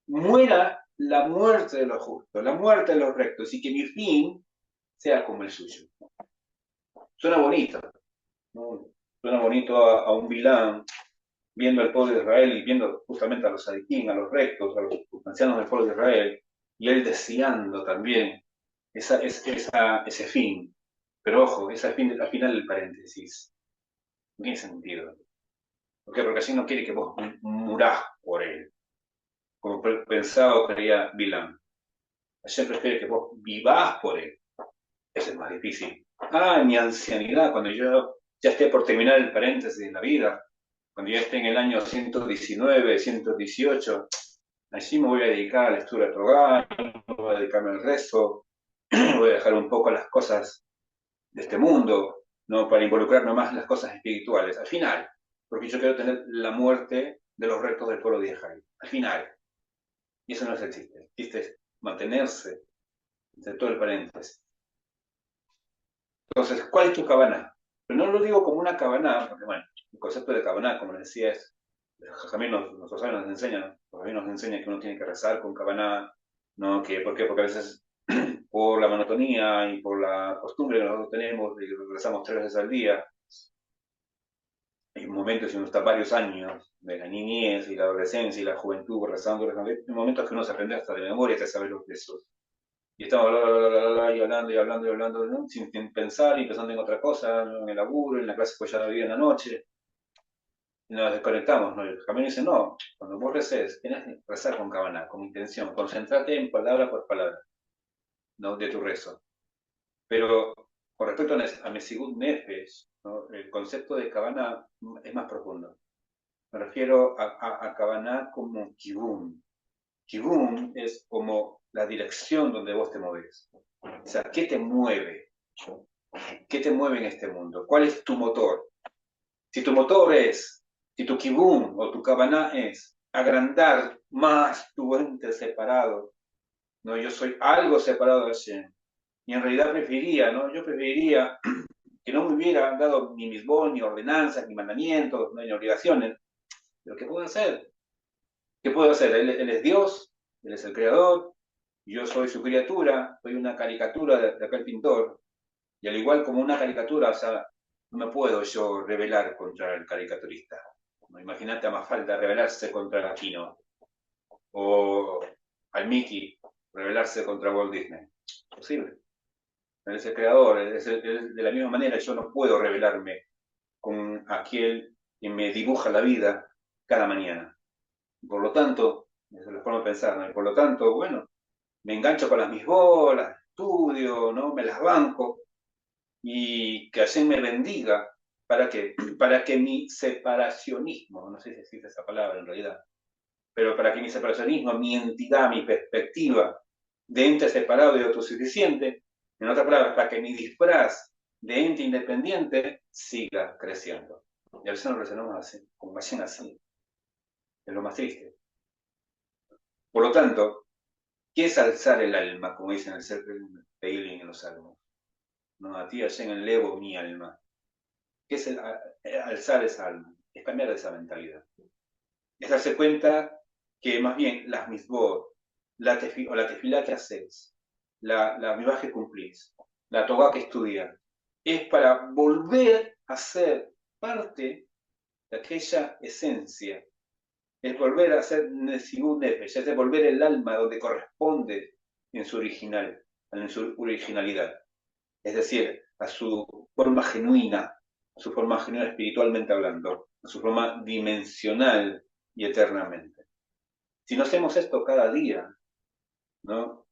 S1: muera la muerte de los justos, la muerte de los rectos, y que mi fin sea como el suyo. Suena bonito, ¿no? Suena bonito a un Bilán viendo al pueblo de Israel y viendo justamente a los sadiquín, a los rectos, a los ancianos del pueblo de Israel, y él deseando también ese fin. Pero ojo, ese fin, al final del paréntesis, no tiene sentido. ¿Por qué? Porque así no quiere que vos murás por él, como pensaba o creía Bilán. Hashem prefiere que vos vivás por él. Eso es más difícil. Ah, en mi ancianidad, cuando yo ya esté por terminar el paréntesis de la vida, cuando ya esté en el año 119, 118, allí me voy a dedicar a la lectura de Torah, voy a dedicarme al rezo, voy a dejar un poco las cosas de este mundo, ¿no? Para involucrarme más en las cosas espirituales. Al final, porque yo quiero tener la muerte de los rectos del pueblo de Israel. Al final. Y eso no es el chiste. El chiste es mantenerse entre todo el paréntesis. Entonces, ¿cuál es tu cabana? Pero no lo digo como una cabana, porque bueno, el concepto de cabana, como les decía, es, Jamín nuestros sabios nos enseñan, nos enseña que uno tiene que rezar con cabana, ¿no? ¿Por qué? Porque a veces por la monotonía y por la costumbre que nosotros tenemos, de que rezamos 3 veces al día, hay momentos, si uno está varios años, de la niñez y la adolescencia y la juventud rezando, hay momentos que uno se aprende hasta de memoria, te sabe los besos. Y estamos y hablando y hablando y hablando, ¿no? Sin pensar y pensando en otra cosa, ¿no? En el laburo, en la clase pues ya la vida en la noche, y nos desconectamos, ¿no? Y el camino dice, no, cuando vos reces, tienes que rezar con cabana, con intención, concentrate en palabra por palabra, ¿no? De tu rezo. Pero con respecto a Mesigut Nefesh, ¿no? El concepto de cabana es más profundo. Me refiero a cabana como kibum. Kibum es como la dirección donde vos te moves. O sea, ¿qué te mueve? ¿Qué te mueve en este mundo? ¿Cuál es tu motor? Si tu motor es, si tu kibum o tu cabana es agrandar más tu ente separado, ¿no? Yo soy algo separado de Hashem. Y en realidad preferiría, ¿no? Yo preferiría que no me hubiera dado ni misbón, ni ordenanzas, ni mandamientos, ni obligaciones. Pero ¿qué puedo hacer? ¿Qué puedo hacer? Él es Dios, Él es el creador, yo soy su criatura, soy una caricatura de aquel pintor, y al igual como una caricatura, o sea, no me puedo yo rebelar contra el caricaturista. ¿No? Imagínate a Mafalda rebelarse contra Aquino, o al Mickey rebelarse contra Walt Disney. Posible. Él es el creador, de la misma manera yo no puedo rebelarme con aquel que me dibuja la vida, cada mañana. Por lo tanto, esa es la forma de pensar, ¿no? Y por lo tanto, bueno, me engancho con las mis bolas, estudio, ¿no? Me las banco y que Hashem me bendiga para que, para que mi separacionismo, no sé si existe esa palabra en realidad, pero para que mi separacionismo, mi entidad, mi perspectiva de ente separado y autosuficiente, en otras palabras, para que mi disfraz de ente independiente siga creciendo. Y a veces nos relacionamos así, con Hashem así, es lo más triste. Por lo tanto, ¿qué es alzar el alma, como dicen el ser Teilim en los salmos? No, a ti Hashem elevo mi alma. ¿Qué es alzar esa alma? Es cambiar esa mentalidad. Es darse cuenta que más bien las misbot, la tefilá que haces, la mibaj que cumplís, la toga que estudias, es para volver a ser parte de aquella esencia, es volver a ser Nesibut Nefesh, es devolver el alma donde corresponde en su original, en su originalidad, es decir, a su forma genuina, espiritualmente hablando, a su forma dimensional y eternamente. Si no hacemos esto cada día, ¿no?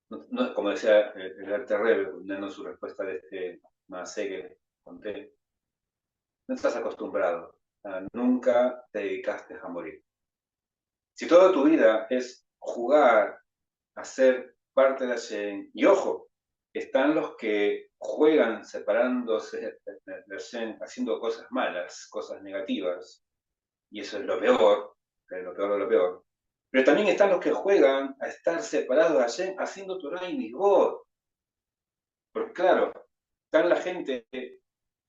S1: No, como decía el Arte Rebbe, dando su respuesta de este Maasé que conté, no estás acostumbrado, nunca te dedicaste a morir. Si toda tu vida es jugar a ser parte de Hashem, y ojo, están los que juegan separándose de Hashem, haciendo cosas malas, cosas negativas, y eso es lo peor, es lo peor de lo peor. Pero también están los que juegan a estar separados de Hashem haciendo Torah y Mitzvot. Porque claro, están la gente,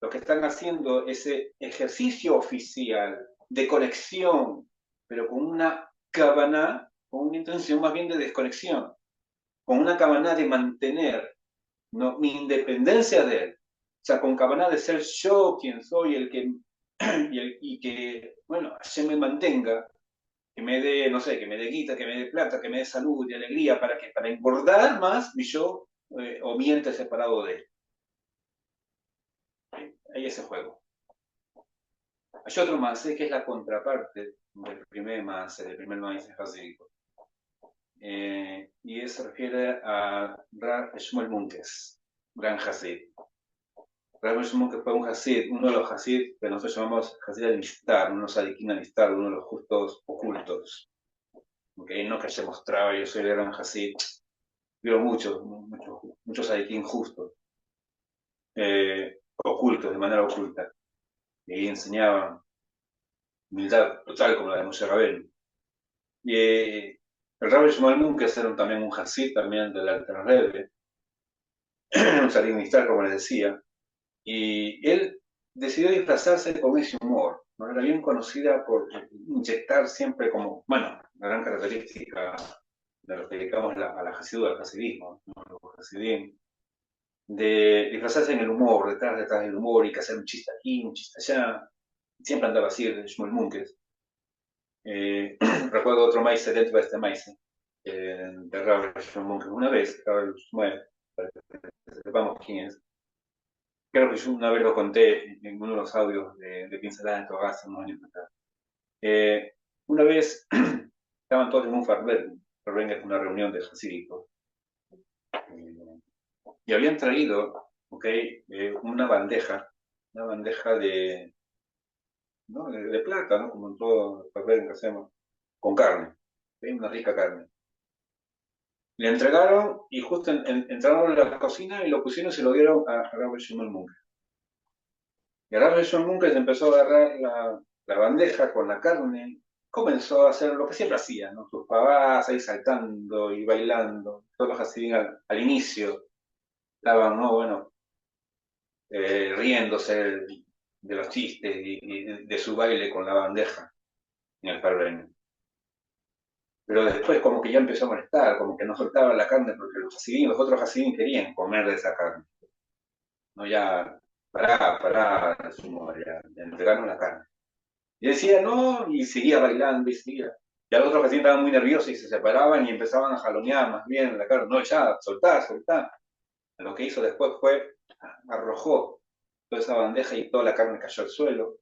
S1: los que están haciendo ese ejercicio oficial de conexión, pero con una cabana, con una intención más bien de desconexión, con una cabana de mantener, ¿no?, mi independencia de él. O sea, con cabana de ser yo quien soy, el que, y que, bueno, Hashem me mantenga, que me dé, no sé, que me dé guita, que me dé plata, que me dé salud y alegría, ¿para que para engordar más mi yo o mi ente separado de él. Hay ese juego. Hay otro más, que es la contraparte del primer más, del primer maíz hasídico. Y eso se refiere a Rav Shmuel Munkes, gran hasid. Rav Shmuel Munkes fue un hasid, uno de los hasid que nosotros llamamos hasid al-Nistar, uno sadiquín al-Nistar, uno de los justos ocultos. Okay, no que se mostraba, yo soy el gran hasid, pero muchos sadiquín justos, ocultos, de manera oculta. Y enseñaban humildad total como la de Moshe Rabbeinu. Y el Rabbi Shmuel Munkes era también un hasid también del Alter Rebbe, un salinista, como les decía, y él decidió disfrazarse con ese humor, ¿no? Era bien conocida por inyectar siempre como, bueno, la gran característica de los que dedicamos a la hasidut, al hasidismo, ¿no? Los hasidim, de disfrazarse en el humor, detrás del humor, y que hacer un chiste aquí, un chiste allá. Siempre andaba así el Shmuel Munkes. Recuerdo otro maíz dentro de este maíz, de Rabbi Shmuel Munkes. Una vez, Rabbi Shmuel, para que sepamos quién es, creo que yo una vez lo conté en uno de los audios de Pincelada en Torah hace unos años atrás. Una vez estaban todos en un farber, es una reunión de hasídicos, y habían traído, okay, una bandeja de, ¿no?, de plata, ¿no?, como en todo farber que hacemos, con carne, ¿okay? Una rica carne. Le entregaron y justo entraron a la cocina y lo pusieron y se lo dieron a Rabbi Shimon Munkes. Y Rabbi Shimon Munkes empezó a agarrar la bandeja con la carne, comenzó a hacer lo que siempre hacía, ¿no? Sus pavadas ahí saltando y bailando. Todos los hacían al inicio estaban, ¿no?, bueno, riéndose de los chistes y de su baile con la bandeja en el Parveño. Pero después como que ya empezó a molestar, como que no soltaba la carne porque los otros hasidim querían comer de esa carne. No, ya, pará, sumo, ya, entregarnos la carne. Y decía, no, y seguía bailando, y seguía. Ya los otros hasidim estaban muy nerviosos y se separaban y empezaban a jalonear más bien la carne. No, ya, soltá. Lo que hizo después fue, arrojó toda esa bandeja y toda la carne cayó al suelo.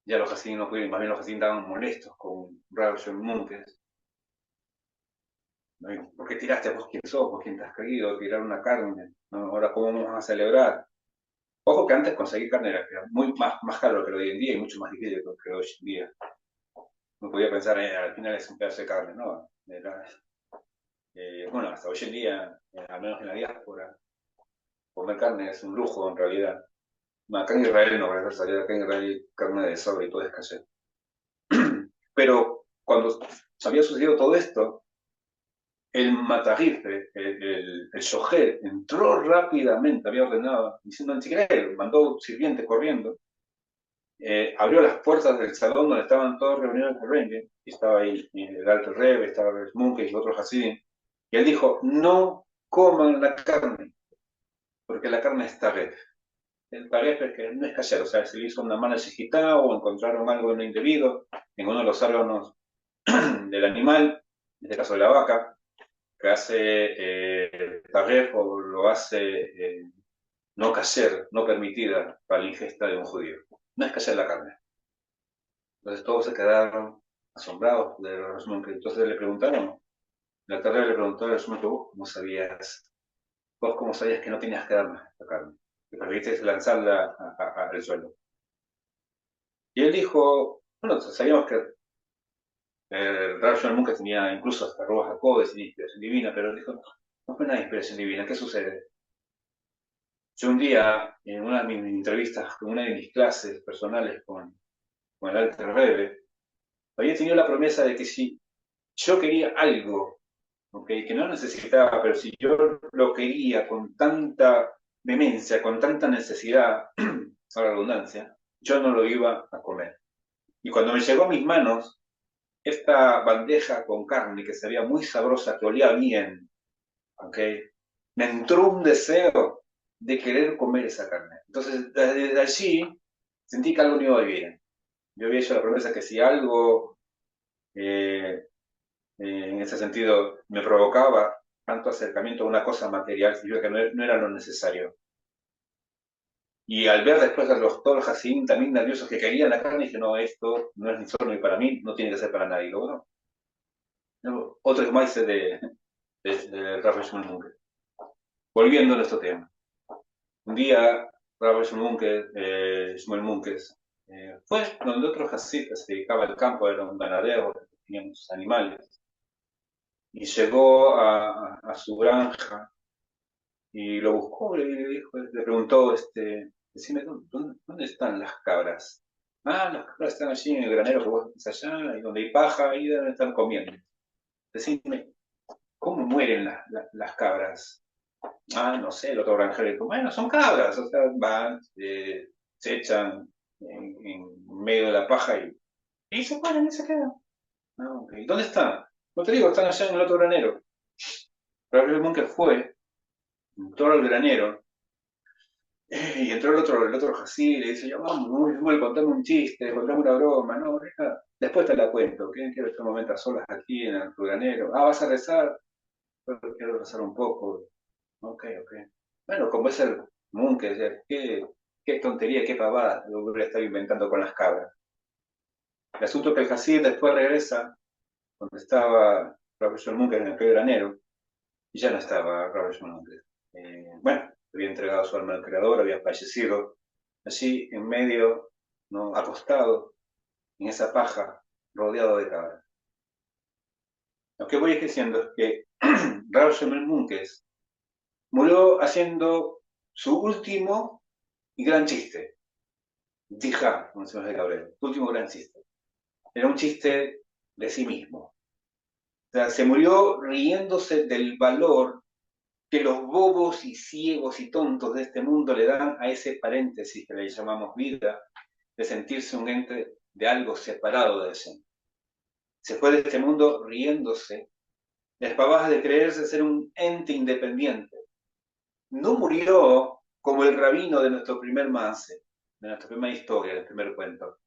S1: Ya los Hasidim no pudieron, más bien los Hasidim estaban molestos con Rav Shlomo Munkes. ¿No? ¿Por qué tiraste? ¿Vos quién sos? ¿Vos quién te has creído? Tirar una carne. ¿No? Ahora, ¿cómo vamos a celebrar? Ojo que antes conseguir carne era muy más caro que lo de hoy en día y mucho más difícil que hoy en día. No podía pensar, al final es un pedazo de carne, ¿no? Bueno, hasta hoy en día, al menos en la diáspora, comer carne es un lujo en realidad. No, acá en Israel no, para salir acá en Israel carne de sobra y todo es caché. Pero cuando había sucedido todo esto, el matarife, el shoher, entró rápidamente, había ordenado, diciendo ni siquiera él, mandó sirviente corriendo, abrió las puertas del salón donde estaban todos reunidos en el Rengen, y estaba ahí el Alto Rebbe, estaba el Munke y otros Hasidim, y él dijo, no coman la carne, porque la carne es taref. El taref es que no es casero, o sea, se le hizo una mala shejitá o encontraron algo no indebido en uno de los órganos del animal, en este caso de la vaca, que hace taref o lo hace no kasher, no permitida para la ingesta de un judío. No es kasher la carne. Entonces todos se quedaron asombrados de la razón que entonces le preguntaron, la tarde le preguntó a Resumé, vos cómo sabías que no tenías que darme esta carne, que permitiste lanzarla al suelo. Y él dijo, bueno, sabíamos que Rav Shlomo nunca tenía incluso hasta Ruach Jacobes y inspiración divina, pero él dijo, no fue una inspiración divina, ¿qué sucede? Yo un día, en una de mis entrevistas, en una de mis clases personales con el Alter Rebbe, había tenido la promesa de que si yo quería algo, ¿okay? Que no necesitaba, pero si yo lo quería con tanta vehemencia, con tanta necesidad, a la redundancia, yo no lo iba a comer. Y cuando me llegó a mis manos esta bandeja con carne que se veía muy sabrosa, que olía bien, ¿okay? Me entró un deseo de querer comer esa carne. Entonces, desde allí, sentí que algo no iba bien. Yo había hecho la promesa que si algo eh, en ese sentido me provocaba tanto acercamiento a una cosa material, significa que no era lo necesario. Y al ver después a todos los Hasidim también nerviosos que querían la carne, dije, no, esto no es ni solo ni para mí, no tiene que ser para nadie. Y luego, no, otro más de Rafael Shmuel. Volviendo a nuestro tema. Un día, Rafael Shmuel Munkes, fue donde otro Hasid que se dedicaba al campo, era un ganadero, tenía muchos animales, y llegó a su granja y lo buscó y le preguntó, decime, ¿dónde están las cabras? Ah, las cabras están allí en el granero que vos ves allá, y donde hay paja, ahí deben estar comiendo. Decime, ¿cómo mueren las cabras? Ah, no sé, el otro granjero dijo, bueno, son cabras, o sea, van, se echan en medio de la paja y se ponen y se quedan. Ah, okay. ¿Dónde están? No te digo, están allá en el otro granero. Pero el Monker fue, entró al granero. Y entró el otro Jasí y le dice, yo, vamos, muy, contame un chiste, contame una broma, no, después te la cuento, ¿qué? Quiero estar un momento a solas aquí en el granero. Ah, ¿vas a rezar? Quiero rezar un poco. Ok. Bueno, como es el Moon, que decía, qué tontería, qué pavada, lo voy a estar inventando con las cabras. El asunto es que el Jasí después regresa, donde estaba Profesor Munker en el granero, y ya no estaba Profesor Munker. Bueno, había entregado su alma al creador, había fallecido allí en medio, ¿no? Acostado en esa paja, rodeado de cabras. Lo que voy diciendo es que Rav Shlomo Munkes murió haciendo su último y gran chiste. Dija, como decimos de Cabrera, su último gran chiste. Era un chiste de sí mismo. O sea, se murió riéndose del valor que los bobos y ciegos y tontos de este mundo le dan a ese paréntesis que le llamamos vida, de sentirse un ente de algo separado de sí. Se fue de este mundo riéndose, despabaja de creerse ser un ente independiente. No murió como el rabino de nuestro primer mance, de nuestra primera historia, del primer cuento,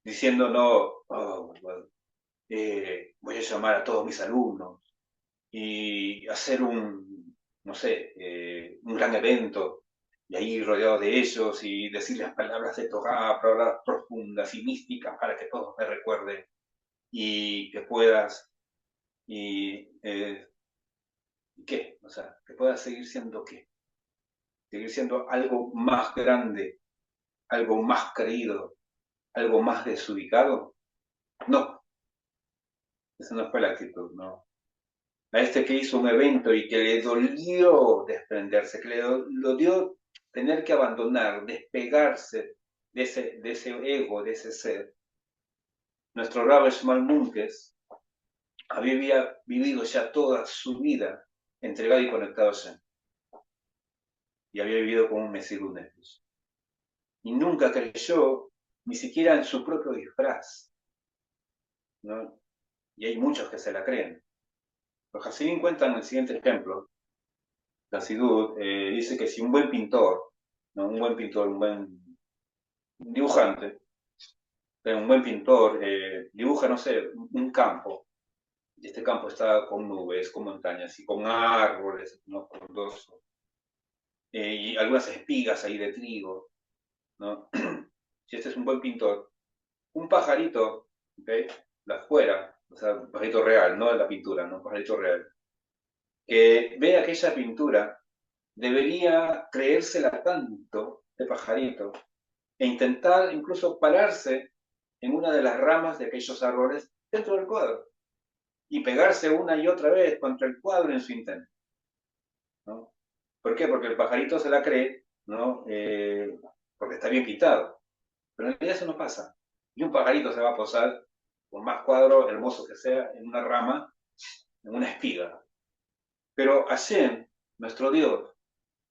S1: diciendo, no, voy a llamar a todos mis alumnos y hacer no sé, un gran evento y ahí rodeado de ellos y decirles palabras de Torah, palabras profundas y místicas para que todos me recuerden y que puedas, y ¿qué? O sea, que puedas seguir siendo ¿qué? Seguir siendo algo más grande, algo más creído, algo más desubicado. No, esa no fue la actitud, no. A este que hizo un evento y que le dolió desprenderse, que le dolió tener que abandonar, despegarse de ese ego, de ese ser. Nuestro Rabbi Shmuel Munkes había vivido ya toda su vida entregado y conectado a Shem. Y había vivido como un Mesías Nefesh. Y nunca creyó ni siquiera en su propio disfraz, ¿no? Y hay muchos que se la creen. Los Hasidim cuentan el siguiente ejemplo. Hasidut dice que si un buen pintor, ¿no? Un buen pintor, un buen dibujante, un buen pintor dibuja, no sé, un campo, y este campo está con nubes, con montañas y con árboles, ¿no? Frondoso, y algunas espigas ahí de trigo, ¿no? Si este es un buen pintor, un pajarito, ¿okay? De afuera, o sea, un pajarito real, no de la pintura, ¿no? Un pajarito real, que ve aquella pintura, debería creérsela tanto, de pajarito, e intentar incluso pararse en una de las ramas de aquellos árboles dentro del cuadro y pegarse una y otra vez contra el cuadro en su intento, ¿no? ¿Por qué? Porque el pajarito se la cree, ¿no? Porque está bien pintado, pero en realidad eso no pasa. Y un pajarito se va a posar, por más cuadro hermoso que sea, en una rama, en una espiga. Pero Hashem, nuestro Dios,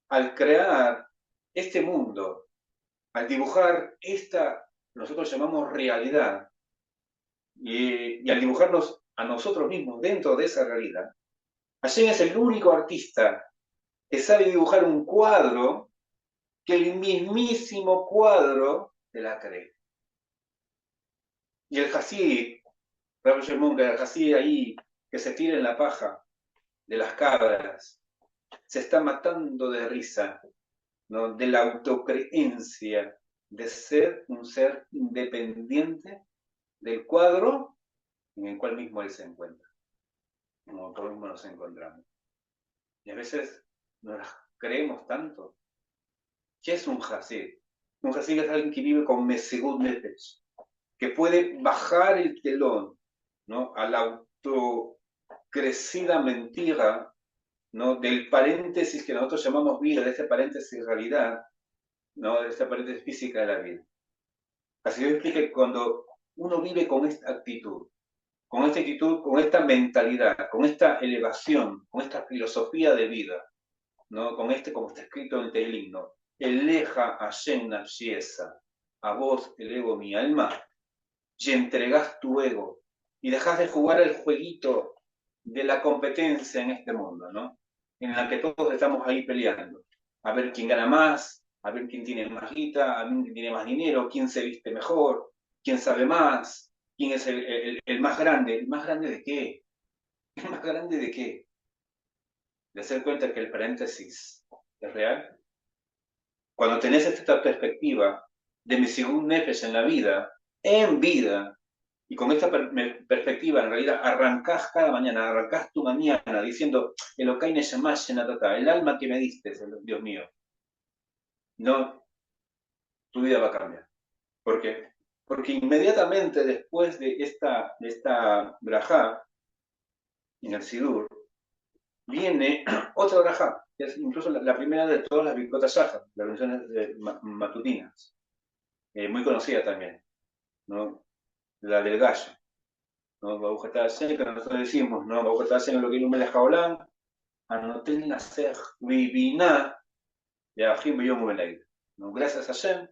S1: al crear este mundo, al dibujar esta, nosotros llamamos realidad, y al dibujarnos a nosotros mismos dentro de esa realidad, Hashem es el único artista que sabe dibujar un cuadro que el mismísimo cuadro te la cree. Y el Hasid, Rabbi Shimon, el Hasid ahí, que se tira en la paja de las cabras, se está matando de risa, ¿no? De la autocreencia de ser un ser independiente del cuadro en el cual mismo él se encuentra, como por mismo nos encontramos. Y a veces nos las creemos tanto. ¿Qué es un Hasid? Un Hasid es alguien que vive con Mesegud Nefesh, que puede bajar el telón, ¿no? A la autocrecida mentira, ¿no? Del paréntesis que nosotros llamamos vida, de ese paréntesis realidad, ¿no? De esa paréntesis física de la vida. Así yo explico que cuando uno vive con esta actitud, con esta mentalidad, con esta elevación, con esta filosofía de vida, ¿no? Con como está escrito en Teilim, ¿no? Eleja Hashem nafshiesa, a vos elevo mi alma, y entregás tu ego, y dejás de jugar el jueguito de la competencia en este mundo, ¿no? En la que todos estamos ahí peleando, a ver quién gana más, a ver quién tiene más guita, a ver quién tiene más dinero, quién se viste mejor, quién sabe más, quién es el más grande. ¿El más grande de qué? ¿El más grande de qué? De hacer cuenta que el paréntesis es real. Cuando tenés esta perspectiva de Mesías Nefesh en vida, y con esta perspectiva, en realidad, arrancás cada mañana, arrancás tu mañana diciendo, Elokai Neshamash Natata, el alma que me diste, Dios mío. No, tu vida va a cambiar. ¿Por qué? Porque inmediatamente después de esta brajá, en el Sidur, viene otra brajá, que es incluso la primera de todas las Birkot HaShachar, las versiones matutinas, muy conocida también, ¿no? La del gallo, ¿no? Baruch atah Hashem, que nosotros decimos, ¿no? Baruch atah Hashem, lo que no me deja volar, anoten la sej vivina de Ajim Beyom Beleid, ¿no? Gracias a Hashem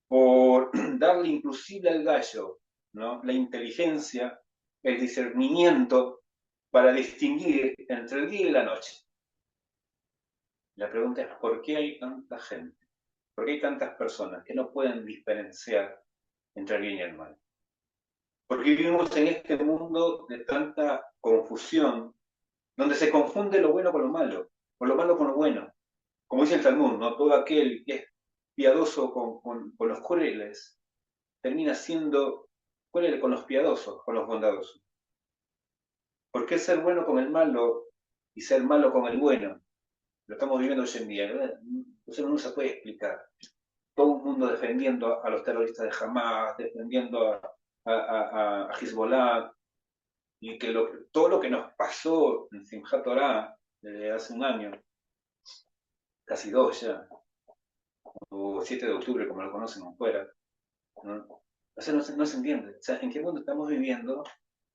S1: por darle inclusive al gallo, ¿no? La inteligencia, el discernimiento para distinguir entre el día y la noche. La pregunta es, ¿por qué hay tanta gente? ¿Por qué hay tantas personas que no pueden diferenciar entre el bien y el mal? Porque vivimos en este mundo de tanta confusión, donde se confunde lo bueno con lo malo con lo bueno, como dice el Talmud, ¿no? Todo aquel que es piadoso con los crueles, termina siendo cruel con los piadosos, con los bondadosos. ¿Por qué ser bueno con el malo y ser malo con el bueno? Lo estamos viviendo hoy en día, ¿verdad? Eso no se puede explicar. Todo el mundo defendiendo a los terroristas de Hamas, defendiendo a Hezbollah, y que todo lo que nos pasó en Simchat Torah desde hace un año, casi dos ya, o 7 de octubre, como lo conocen afuera, ¿no? O sea, no se entiende. O sea, ¿en qué mundo estamos viviendo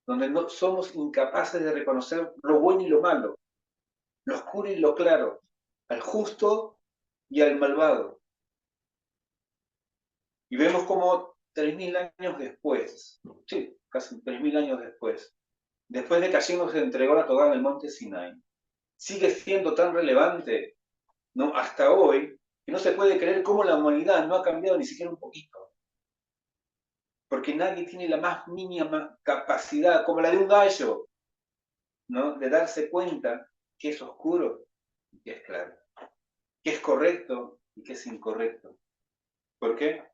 S1: donde no somos incapaces de reconocer lo bueno y lo malo, lo oscuro y lo claro, al justo y al malvado? Y vemos como 3.000 años después, sí, casi 3.000 años después de que Hashem nos entregó la Torá en el monte Sinai, sigue siendo tan relevante, ¿no? Hasta hoy, que no se puede creer cómo la humanidad no ha cambiado ni siquiera un poquito. Porque nadie tiene la más mínima capacidad, como la de un gallo, ¿no? De darse cuenta que es oscuro y que es claro, que es correcto y que es incorrecto. ¿Por qué?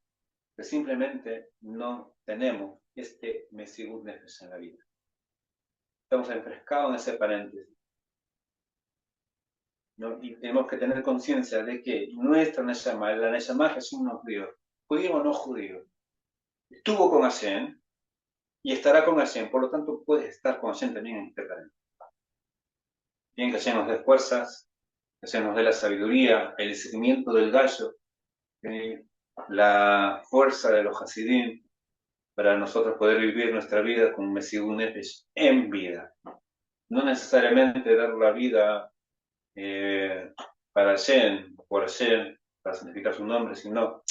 S1: Pues simplemente no tenemos este Mesías Nefesh en la vida. Estamos enfrescados en ese paréntesis, ¿no? Y tenemos que tener conciencia de que nuestra Neshama, la Neshama que Jesús nos dio, judío o no judío, estuvo con Hashem y estará con Hashem, por lo tanto puede estar con Hashem también en este paréntesis. Bien, que Hashem nos dé fuerzas, que Hashem nos dé la sabiduría, el seguimiento del gallo, la fuerza de los Hasidim, para nosotros poder vivir nuestra vida con Mesías Nefesh en vida. No necesariamente dar la vida para Hashem, por Hashem, para santificar su nombre, sino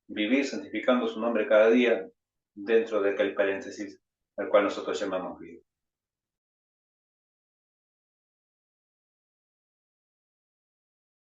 S1: vivir santificando su nombre cada día dentro de aquel paréntesis al cual nosotros llamamos vida.